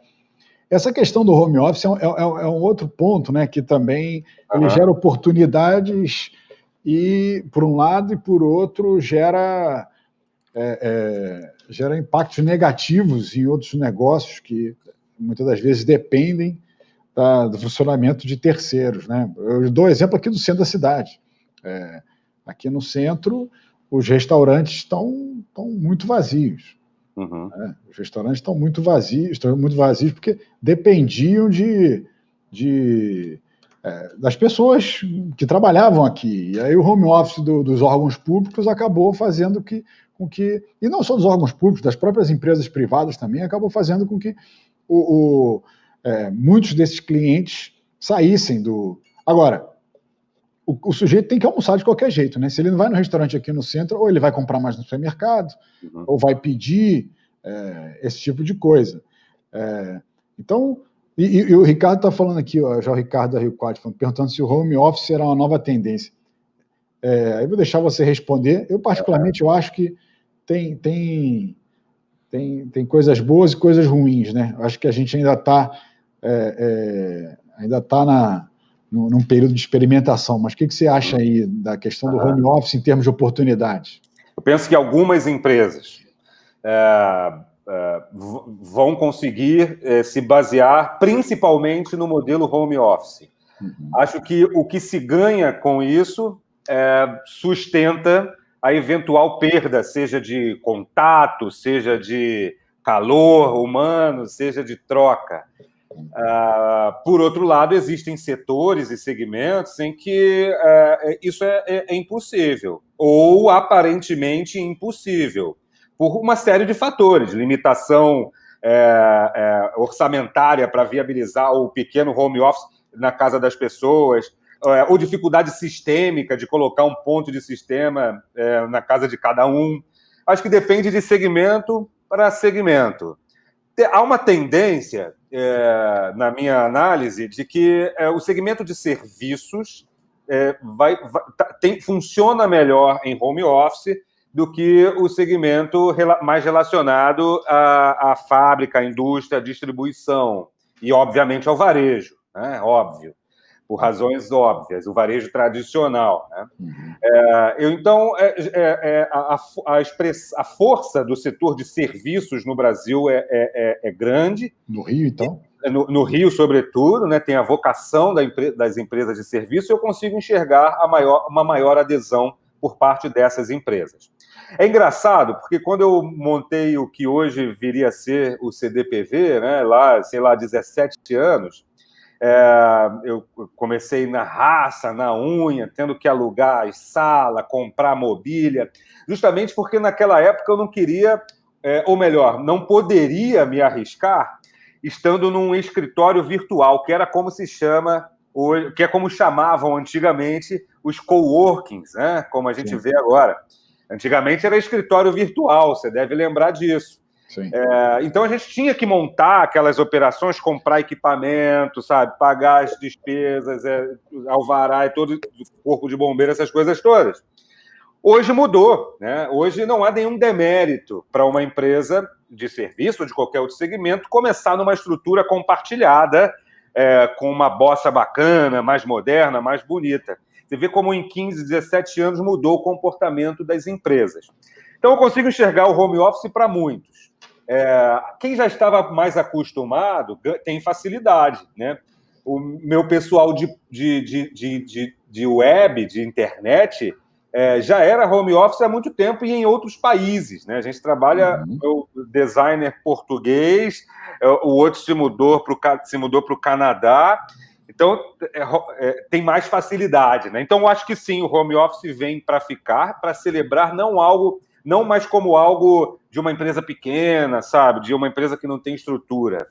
S1: Essa questão do home office é um outro ponto, né, que também ele gera oportunidades e, por um lado, e por outro, gera impactos negativos em outros negócios que muitas das vezes dependem do funcionamento de terceiros, né? Eu dou exemplo aqui do centro da cidade. Aqui no centro, os restaurantes estão muito vazios.
S2: Uhum.
S1: Os restaurantes estão muito vazios porque dependiam das pessoas que trabalhavam aqui. E aí o home office dos órgãos públicos acabou fazendo com que, e não só dos órgãos públicos, das próprias empresas privadas também, acabou fazendo com que muitos desses clientes saíssem do... Agora, o sujeito tem que almoçar de qualquer jeito, né? Se ele não vai no restaurante aqui no centro, ou ele vai comprar mais no supermercado, ou vai pedir esse tipo de coisa. Então, e o Ricardo está falando aqui, já o Ricardo da Rio 4, perguntando se o home office será uma nova tendência. Eu vou deixar você responder. Eu, particularmente, eu acho que tem coisas boas e coisas ruins, né? Eu acho que a gente ainda está num período de experimentação. Mas o que você acha aí da questão do home office em termos de oportunidades?
S2: Eu penso que algumas empresas vão conseguir se basear principalmente no modelo home office. Acho que o que se ganha com isso sustenta a eventual perda, seja de contato, seja de calor humano, seja de troca. Por outro lado, existem setores e segmentos em que isso é impossível, ou aparentemente impossível, por uma série de fatores, limitação orçamentária para viabilizar o pequeno home office na casa das pessoas, ou dificuldade sistêmica de colocar um ponto de sistema na casa de cada um. Acho que depende de segmento para segmento. Há uma tendência, na minha análise, de que o segmento de serviços funciona melhor em home office do que o segmento mais relacionado à fábrica, à indústria, à distribuição e, obviamente, ao varejo, né? Óbvio, por razões óbvias, o varejo tradicional, né? Então, a força do setor de serviços no Brasil é grande.
S1: No Rio, então?
S2: No Rio, sobretudo, né, tem a vocação das empresas de serviço, e eu consigo enxergar uma maior adesão por parte dessas empresas. É engraçado, porque quando eu montei o que hoje viria a ser o CDPV, né, lá, sei lá, 17 anos, eu comecei na raça, na unha, tendo que alugar sala, comprar mobília, justamente porque naquela época eu não queria, ou melhor, não poderia me arriscar estando num escritório virtual, que era como se chama hoje, que é como chamavam antigamente os coworkings, né? Como a gente vê agora. Antigamente era escritório virtual, você deve lembrar disso. Então a gente tinha que montar aquelas operações, comprar equipamento, sabe, pagar as despesas, alvará e todo o corpo de bombeiro, essas coisas todas. Hoje mudou, né? Hoje não há nenhum demérito para uma empresa de serviço ou de qualquer outro segmento começar numa estrutura compartilhada, com uma bossa bacana, mais moderna, mais bonita. Você vê como em 15, 17 anos mudou o comportamento das empresas. Então eu consigo enxergar o home office para muitos. Quem já estava mais acostumado tem facilidade, né? O meu pessoal de web, de internet, já era home office há muito tempo e em outros países, né? A gente trabalha, o designer português, o outro se mudou para o Canadá, então tem mais facilidade, né? Então eu acho que sim, o home office vem para ficar, para celebrar não mais como algo de uma empresa pequena, sabe? De uma empresa que não tem estrutura.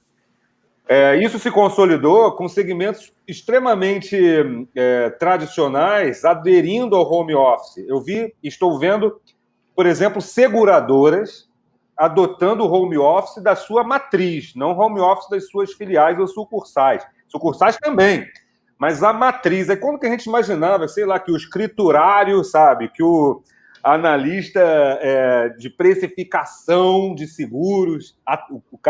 S2: Isso se consolidou com segmentos extremamente tradicionais aderindo ao home office. Estou vendo, por exemplo, seguradoras adotando o home office da sua matriz, não home office das suas filiais ou sucursais. Sucursais também, mas a matriz. É quando que a gente imaginava, sei lá, que o escriturário, sabe, que o analista de precificação de seguros,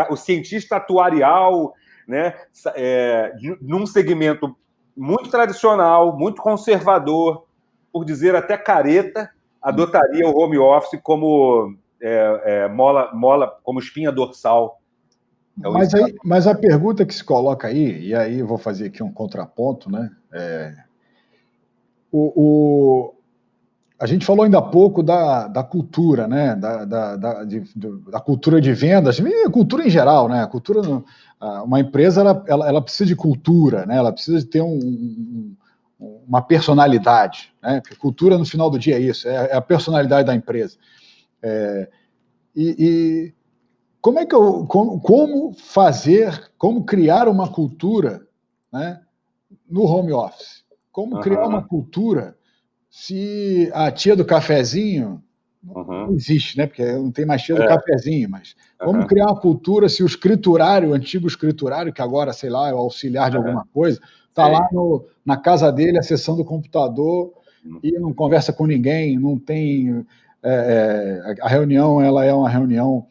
S2: o cientista atuarial, né, num segmento muito tradicional, muito conservador, por dizer até careta, adotaria o home office como mola, como espinha dorsal.
S1: Mas a pergunta que se coloca aí, e aí eu vou fazer aqui um contraponto, né? A gente falou ainda há pouco da cultura, né? Da cultura de vendas, e cultura em geral, né? Uma empresa ela precisa de cultura, né? Ela precisa de ter uma personalidade, né? Porque cultura no final do dia é isso, é a personalidade da empresa. E como criar uma cultura, né, no home office? Como criar uma cultura se a tia do cafezinho não existe, né? Porque não tem mais tia do cafezinho, mas como criar uma cultura se o antigo escriturário, que agora, sei lá, é o auxiliar de alguma coisa, está lá na casa dele acessando o computador e não conversa com ninguém, não tem... a reunião ela é uma reunião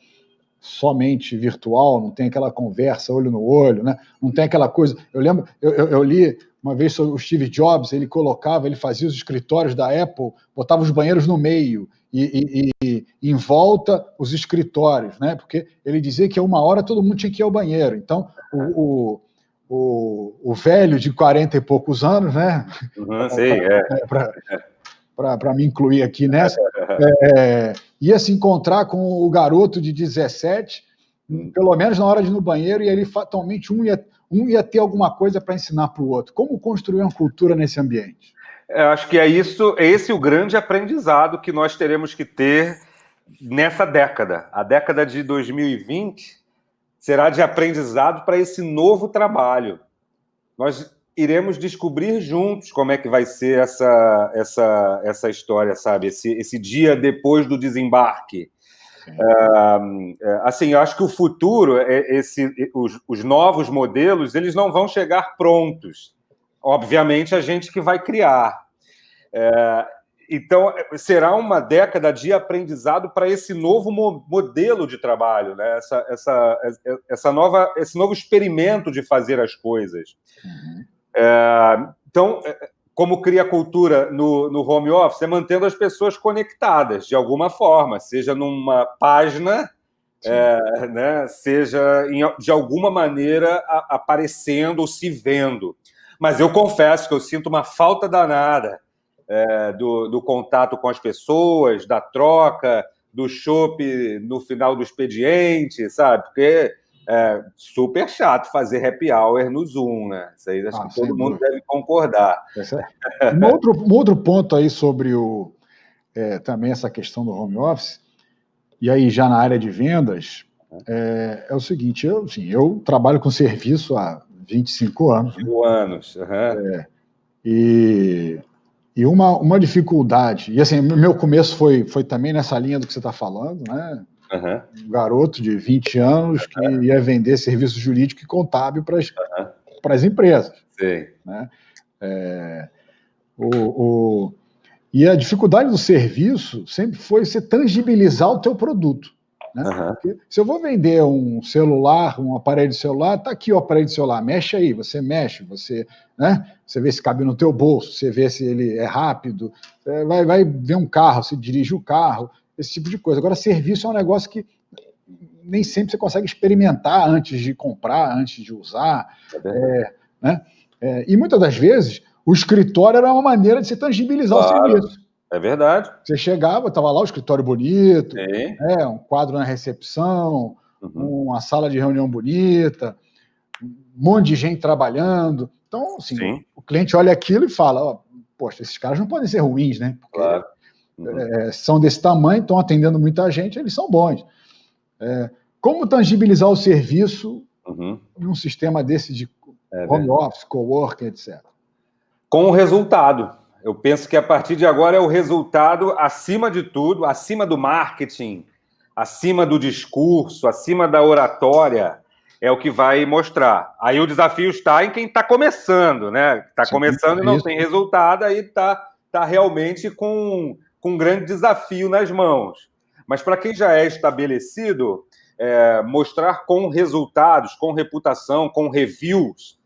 S1: somente virtual, não tem aquela conversa olho no olho, né? Não tem aquela coisa... Eu lembro, eu li uma vez sobre o Steve Jobs, ele fazia os escritórios da Apple, botava os banheiros no meio e em volta os escritórios, né? Porque ele dizia que a uma hora todo mundo tinha que ir ao banheiro. Então, o velho de 40 e poucos anos, né? Para me incluir aqui nessa, ia se encontrar com o garoto de 17, pelo menos na hora de ir no banheiro, e ali fatalmente um ia ter alguma coisa para ensinar para o outro. Como construir uma cultura nesse ambiente?
S2: Acho que é esse o grande aprendizado que nós teremos que ter nessa década. A década de 2020 será de aprendizado para esse novo trabalho. Nós iremos descobrir juntos como é que vai ser essa história, sabe? Esse dia depois do desembarque. Assim, eu acho que o futuro, os novos modelos, eles não vão chegar prontos. Obviamente, a gente que vai criar. Então, será uma década de aprendizado para esse novo modelo de trabalho, né? Esse novo experimento de fazer as coisas. Então, como cria a cultura no home office? É mantendo as pessoas conectadas, de alguma forma, seja numa página, né? Seja de alguma maneira aparecendo ou se vendo. Mas eu confesso que eu sinto uma falta danada do contato com as pessoas, da troca, do chopp no final do expediente, sabe? Porque é super chato fazer happy hour no Zoom, né? Isso aí acho que todo mundo deve concordar.
S1: Um outro ponto aí sobre também essa questão do home office, e aí já na área de vendas, é o seguinte, eu trabalho com serviço há 25 anos.
S2: 25 anos.
S1: E uma dificuldade, e assim, meu começo foi também nessa linha do que você está falando, né? Um garoto de 20 anos que ia vender serviço jurídico e contábil para as empresas.
S2: Sim.
S1: Né? E a dificuldade do serviço sempre foi você tangibilizar o teu produto. Né? Se eu vou vender um celular, um aparelho de celular, tá aqui o aparelho de celular, mexe aí, você mexe, né? Você vê se cabe no teu bolso, você vê se ele é rápido, vai ver um carro, você dirige o carro, esse tipo de coisa. Agora, serviço é um negócio que nem sempre você consegue experimentar antes de comprar, antes de usar. Né? E muitas das vezes, o escritório era uma maneira de você tangibilizar o serviço.
S2: É verdade.
S1: Você chegava, estava lá o escritório bonito, um quadro na recepção, uma sala de reunião bonita, um monte de gente trabalhando. Então, assim, o cliente olha aquilo e fala, poxa, esses caras não podem ser ruins, né? Porque são desse tamanho, estão atendendo muita gente, eles são bons. Como tangibilizar o serviço em um sistema desse de home office, coworking, etc.
S2: Com o resultado. Eu penso que a partir de agora é o resultado acima de tudo, acima do marketing, acima do discurso, acima da oratória, é o que vai mostrar. Aí o desafio está em quem está começando, né? Está começando e não tem resultado, aí está realmente com um grande desafio nas mãos. Mas para quem já é estabelecido, mostrar com resultados, com reputação, com reviews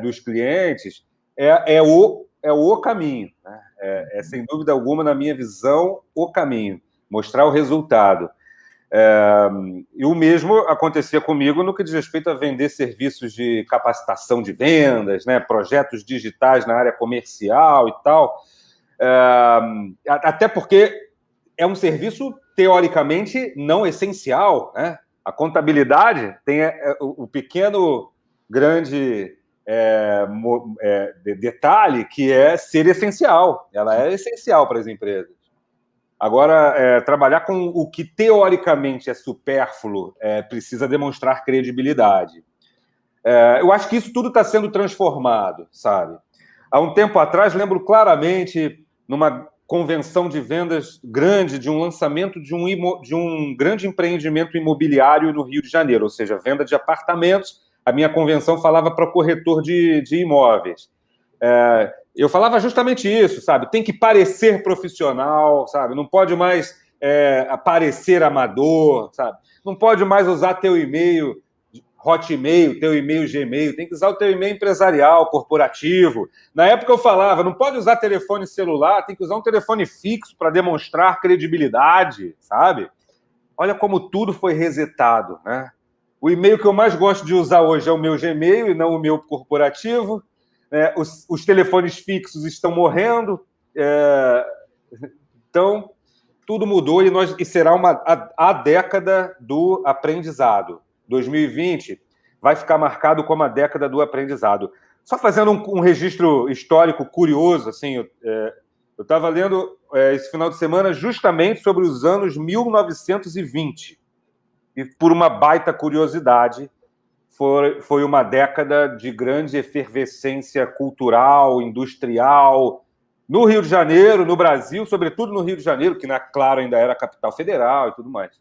S2: dos clientes, é o caminho. Né? É sem dúvida alguma, na minha visão, o caminho, mostrar o resultado. E o mesmo acontecia comigo no que diz respeito a vender serviços de capacitação de vendas, né, projetos digitais na área comercial e tal, até porque é um serviço teoricamente não essencial, né? A contabilidade tem o pequeno, grande detalhe que é ser essencial. Ela é essencial para as empresas. Agora, trabalhar com o que teoricamente é supérfluo precisa demonstrar credibilidade. Eu acho que isso tudo está sendo transformado, sabe? Há um tempo atrás, lembro claramente, numa convenção de vendas grande, de um lançamento de um grande empreendimento imobiliário no Rio de Janeiro, ou seja, venda de apartamentos. A minha convenção falava para corretor de imóveis. Eu falava justamente isso, sabe? Tem que parecer profissional, sabe? Não pode mais parecer amador, sabe? Não pode mais usar teu e-mail Hotmail, teu e-mail Gmail, tem que usar o teu e-mail empresarial, corporativo. Na época eu falava, não pode usar telefone celular, tem que usar um telefone fixo para demonstrar credibilidade, sabe? Olha como tudo foi resetado, né? O e-mail que eu mais gosto de usar hoje é o meu Gmail e não o meu corporativo. Os telefones fixos estão morrendo. Então, tudo mudou e será a década do aprendizado. 2020 vai ficar marcado como a década do aprendizado. Só fazendo um registro histórico curioso, assim, eu estava lendo esse final de semana justamente sobre os anos 1920. E por uma baita curiosidade, foi uma década de grande efervescência cultural, industrial, no Rio de Janeiro, no Brasil, sobretudo no Rio de Janeiro, que, claro, ainda era a capital federal e tudo mais.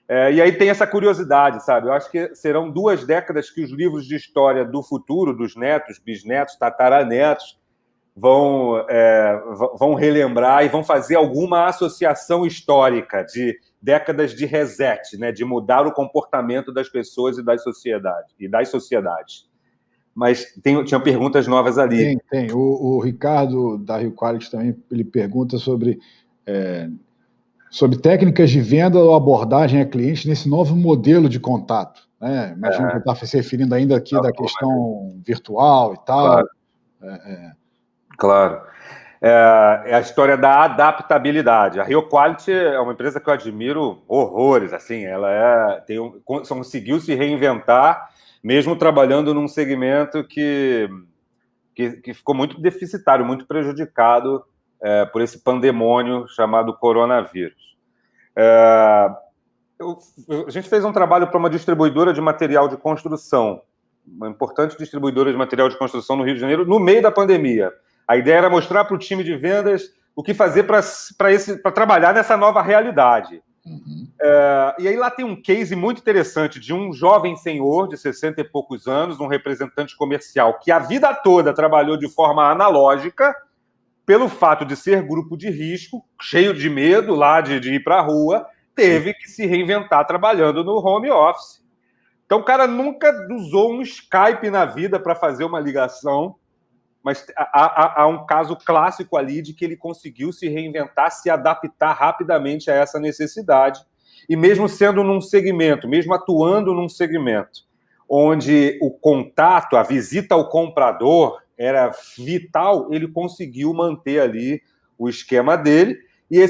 S2: E aí tem essa curiosidade, sabe? Eu acho que serão 2 décadas que os livros de história do futuro, dos netos, bisnetos, tataranetos, vão relembrar e vão fazer alguma associação histórica de décadas de reset, né? De mudar o comportamento das pessoas e das sociedades. Mas tinha perguntas novas ali.
S1: Tem. O Ricardo, da Rio Quality, também, ele pergunta sobre técnicas de venda ou abordagem a cliente nesse novo modelo de contato. Né? Imagino que está se referindo ainda aqui da questão virtual e tal.
S2: Claro. É a história da adaptabilidade. A Rio Quality é uma empresa que eu admiro horrores. Assim, ela conseguiu se reinventar, mesmo trabalhando num segmento que ficou muito deficitário, muito prejudicado por esse pandemônio chamado coronavírus. A gente fez um trabalho para uma distribuidora de material de construção, uma importante distribuidora de material de construção no Rio de Janeiro, no meio da pandemia. A ideia era mostrar para o time de vendas o que fazer para trabalhar nessa nova realidade.
S1: Uhum.
S2: E aí lá tem um case muito interessante de um jovem senhor de 60 e poucos anos, um representante comercial que a vida toda trabalhou de forma analógica, pelo fato de ser grupo de risco, cheio de medo lá de ir para a rua, teve que se reinventar trabalhando no home office. Então o cara nunca usou um Skype na vida para fazer uma ligação, mas há um caso clássico ali de que ele conseguiu se reinventar, se adaptar rapidamente a essa necessidade, e mesmo sendo num segmento, mesmo atuando num segmento onde o contato, a visita ao comprador era vital, ele conseguiu manter ali o esquema dele, e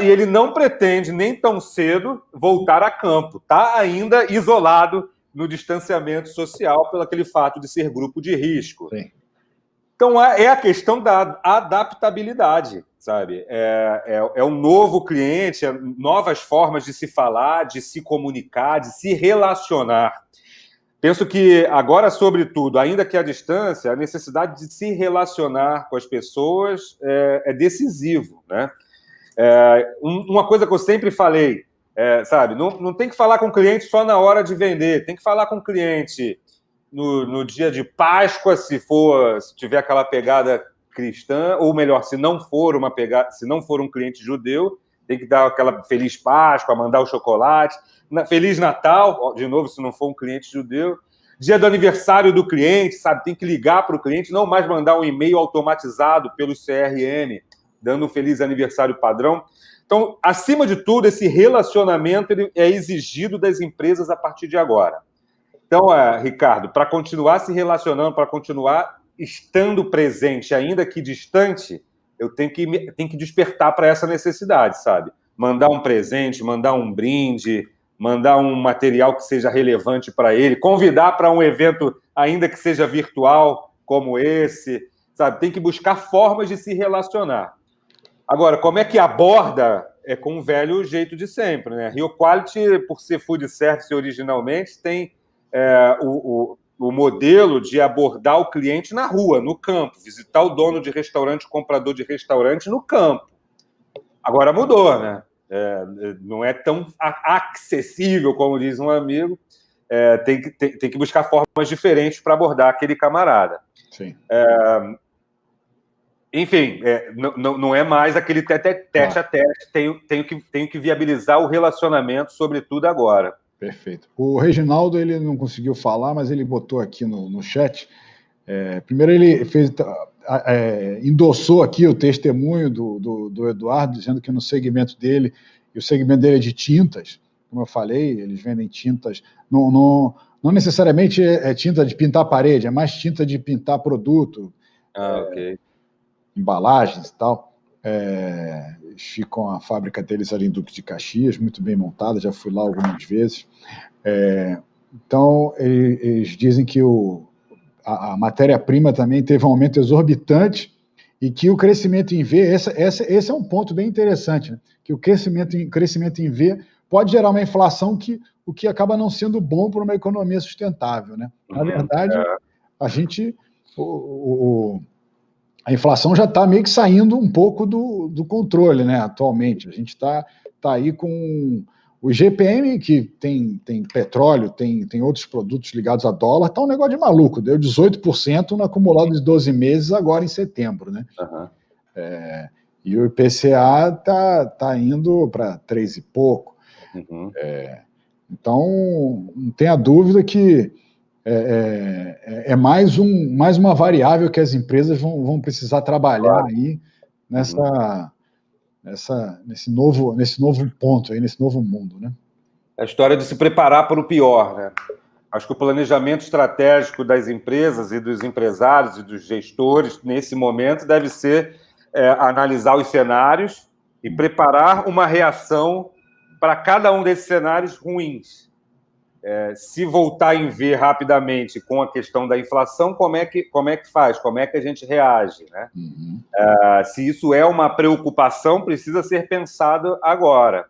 S2: ele não pretende nem tão cedo voltar a campo, está ainda isolado no distanciamento social pelo aquele fato de ser grupo de risco.
S1: Sim.
S2: Então, é a questão da adaptabilidade, sabe? É um novo cliente, novas formas de se falar, de se comunicar, de se relacionar. Penso que agora, sobretudo, ainda que à distância, a necessidade de se relacionar com as pessoas é decisivo, né? Uma coisa que eu sempre falei, sabe? Não tem que falar com o cliente só na hora de vender, tem que falar com o cliente no dia de Páscoa, se tiver aquela pegada cristã, ou melhor, se não for um cliente judeu, tem que dar aquela Feliz Páscoa, mandar o chocolate, Feliz Natal, de novo, se não for um cliente judeu, dia do aniversário do cliente, sabe? Tem que ligar para o cliente, não mais mandar um e-mail automatizado pelo CRM, dando um feliz aniversário padrão. Então, acima de tudo, esse relacionamento ele é exigido das empresas a partir de agora. Então, Ricardo, para continuar se relacionando, para continuar estando presente, ainda que distante, eu tenho que despertar para essa necessidade, sabe? Mandar um presente, mandar um brinde, mandar um material que seja relevante para ele, convidar para um evento, ainda que seja virtual, como esse, sabe? Tem que buscar formas de se relacionar. Agora, como é que aborda? É com o velho jeito de sempre, né? Rio Quality, por ser food service originalmente, tem o modelo de abordar o cliente na rua, no campo, visitar o dono de restaurante, o comprador de restaurante no campo. Agora mudou, né? Não é tão acessível, como diz um amigo. Tem que buscar formas diferentes para abordar aquele camarada.
S1: Sim.
S2: Enfim, não é mais aquele tete a tete. Tenho que viabilizar o relacionamento, sobretudo agora.
S1: Perfeito. O Reginaldo, ele não conseguiu falar, mas ele botou aqui no chat. Primeiro, ele endossou aqui o testemunho do Eduardo, dizendo que no segmento dele, e o segmento dele é de tintas, como eu falei, eles vendem tintas, não necessariamente é tinta de pintar parede, é mais tinta de pintar produto,
S2: ok.
S1: Embalagens e tal. Eles ficam a fábrica deles ali em Duque de Caxias, muito bem montada, já fui lá algumas vezes. Então, eles dizem que a matéria-prima também teve um aumento exorbitante e que o crescimento em V, esse é um ponto bem interessante, né? Que o crescimento em V pode gerar uma inflação o que acaba não sendo bom para uma economia sustentável, né? Na verdade, a gente... a inflação já está meio que saindo um pouco do controle, né, atualmente. A gente está aí com o IGPM, que tem petróleo, tem outros produtos ligados a dólar, está um negócio de maluco, deu 18% no acumulado de 12 meses agora em setembro, né?
S2: Uhum.
S1: E o IPCA está indo para 3 e pouco.
S2: Uhum.
S1: Então, não tenha dúvida que mais uma variável que as empresas vão precisar trabalhar aí nesse novo ponto aí, nesse novo mundo, né?
S2: É a história de se preparar para o pior, né? Acho que o planejamento estratégico das empresas e dos empresários e dos gestores nesse momento deve ser analisar os cenários e preparar uma reação para cada um desses cenários ruins. Se voltar em V rapidamente com a questão da inflação, como é que faz? Como é que a gente reage, né?
S1: Uhum.
S2: Se isso é uma preocupação, precisa ser pensado agora.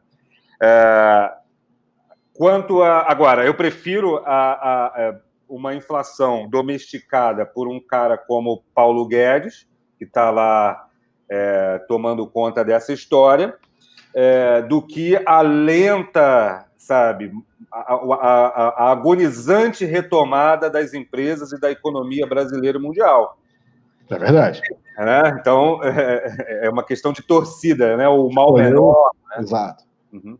S2: Agora, eu prefiro uma inflação domesticada por um cara como Paulo Guedes, que está lá tomando conta dessa história, do que a lenta, sabe, a agonizante retomada das empresas e da economia brasileira e mundial.
S1: É verdade.
S2: Então, é uma questão de torcida, né? O mal menor. Né?
S1: Exato.
S2: Uhum.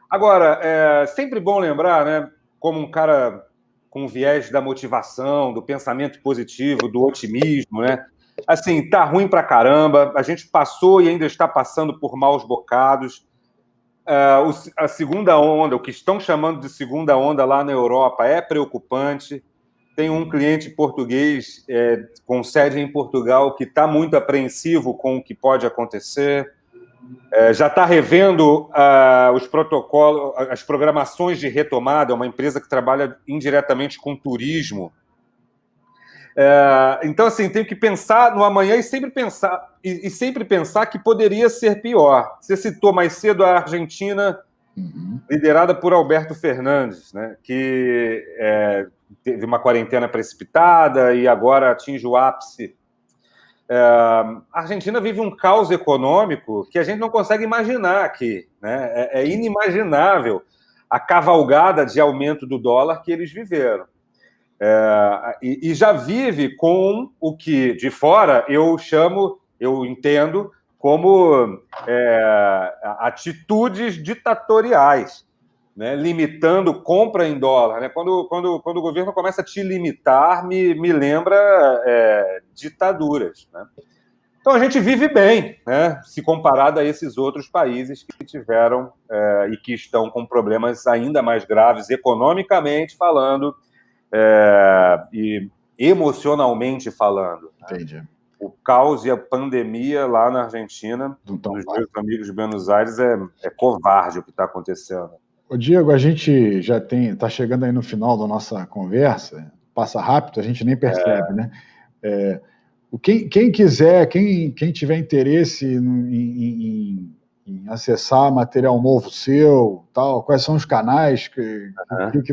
S2: Agora, é sempre bom lembrar, né, como um cara com viés da motivação, do pensamento positivo, do otimismo, né? Assim, tá ruim pra caramba, a gente passou e ainda está passando por maus bocados. A segunda onda, o que estão chamando de segunda onda lá na Europa, é preocupante. Tem um cliente português com sede em Portugal que está muito apreensivo com o que pode acontecer. Já está revendo os protocolos, as programações de retomada, uma empresa que trabalha indiretamente com turismo. Então, assim, tem que pensar no amanhã e sempre pensar que poderia ser pior. Você citou mais cedo a Argentina, liderada por Alberto Fernandes, né, que teve uma quarentena precipitada e agora atinge o ápice. A Argentina vive um caos econômico que a gente não consegue imaginar aqui, né? É inimaginável a cavalgada de aumento do dólar que eles viveram. E já vive com o que, de fora, eu entendo como atitudes ditatoriais, né? Limitando compra em dólar. Né? Quando o governo começa a te limitar, me lembra ditaduras. Né? Então a gente vive bem, né, se comparado a esses outros países que tiveram e que estão com problemas ainda mais graves, economicamente falando e emocionalmente falando.
S1: Entendi.
S2: Né? O caos e a pandemia lá na Argentina, dos meus amigos de Buenos Aires, é covarde o que está acontecendo.
S1: Ô, Diego, a gente já está chegando aí no final da nossa conversa, passa rápido, a gente nem percebe, né? Quem quiser, quem tiver interesse em acessar material novo seu, tal, quais são os canais que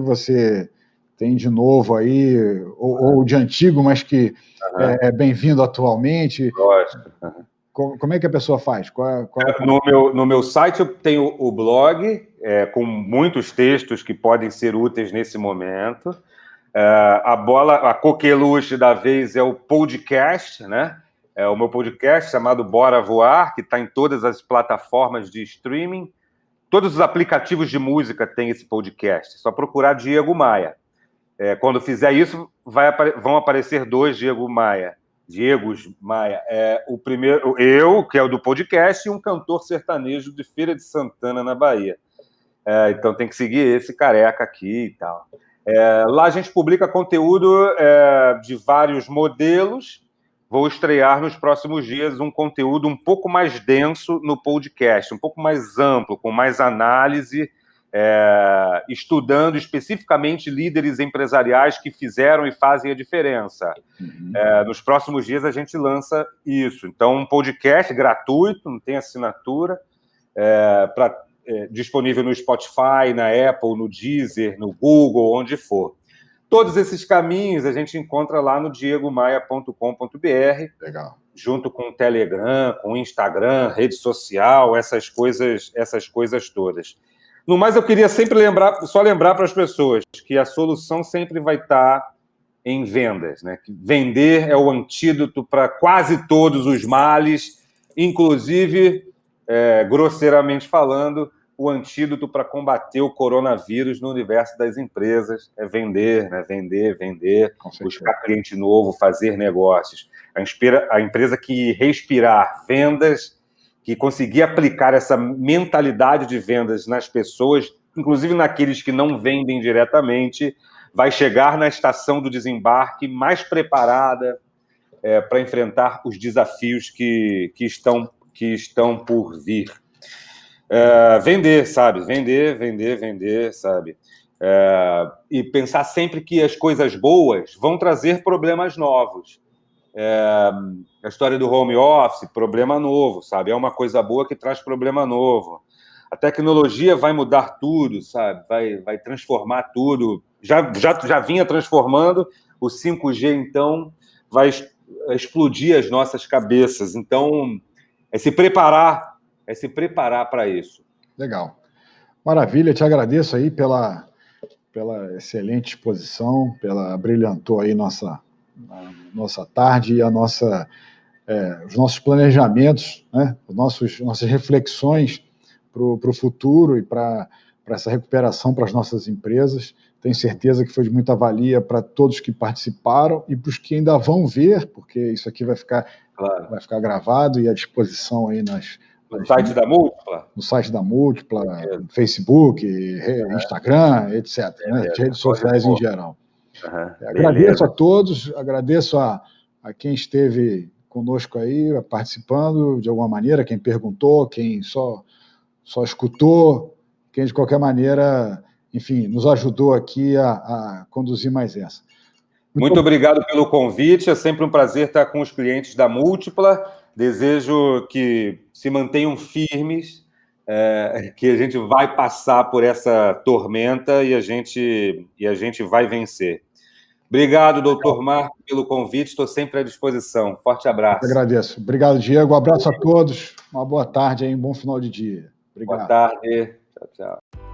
S1: você tem de novo aí, ou de antigo, mas que é bem-vindo atualmente?
S2: Lógico.
S1: Como é que a pessoa faz?
S2: No meu site eu tenho o blog com muitos textos que podem ser úteis nesse momento. A coqueluche da vez é o podcast, né? É o meu podcast chamado Bora Voar, que está em todas as plataformas de streaming. Todos os aplicativos de música têm esse podcast. É só procurar Diego Maia. Quando fizer isso, vão aparecer 2 Diegos Maia. O primeiro, eu, que é o do podcast, e um cantor sertanejo de Feira de Santana, na Bahia. Então tem que seguir esse careca aqui e tal. Lá a gente publica conteúdo de vários modelos. Vou estrear nos próximos dias um conteúdo um pouco mais denso no podcast, um pouco mais amplo, com mais análise, estudando especificamente líderes empresariais que fizeram e fazem a diferença. Nos próximos dias a gente lança isso. Então, um podcast gratuito, não tem assinatura, disponível no Spotify, na Apple, no Deezer, no Google, onde for. Todos esses caminhos a gente encontra lá no diegomaia.com.br.
S1: Legal.
S2: Junto com o Telegram, com o Instagram, rede social, essas coisas todas. No mais, eu queria sempre lembrar para as pessoas que a solução sempre vai estar em vendas, né? Que vender é o antídoto para quase todos os males, inclusive, grosseiramente falando, o antídoto para combater o coronavírus no universo das empresas é vender, né? Vender, buscar cliente novo, fazer negócios. A empresa que respirar vendas, que conseguir aplicar essa mentalidade de vendas nas pessoas, inclusive naqueles que não vendem diretamente, vai chegar na estação do desembarque mais preparada para enfrentar os desafios que estão por vir. Vender, sabe? Vender, sabe? E pensar sempre que as coisas boas vão trazer problemas novos. A história do home office, problema novo, sabe? É uma coisa boa que traz problema novo. A tecnologia vai mudar tudo, sabe? Vai transformar tudo. Já vinha transformando, o 5G, então, vai explodir as nossas cabeças. Então, se preparar para isso.
S1: Legal. Maravilha, te agradeço aí pela excelente exposição, brilhantou aí nossa tarde e os nossos planejamentos, né? Nossas reflexões para o futuro e para essa recuperação para as nossas empresas. Tenho certeza que foi de muita valia para todos que participaram e para os que ainda vão ver, porque isso aqui vai ficar gravado e à disposição aí
S2: no site da Múltipla?
S1: No site da Múltipla, Facebook, Instagram, etc. Né? Redes sociais em geral. Agradeço a todos, agradeço a quem esteve conosco aí, participando de alguma maneira, quem perguntou, quem só escutou, quem de qualquer maneira, enfim, nos ajudou aqui a conduzir mais essa.
S2: Muito obrigado pelo convite, é sempre um prazer estar com os clientes da Múltipla. Desejo que se mantenham firmes, que a gente vai passar por essa tormenta e a gente vai vencer. Obrigado, doutor Marco, pelo convite, estou sempre à disposição. Forte abraço.
S1: Eu agradeço. Obrigado, Diego. Um abraço a todos, uma boa tarde e um bom final de dia. Obrigado.
S2: Boa tarde. Tchau, tchau.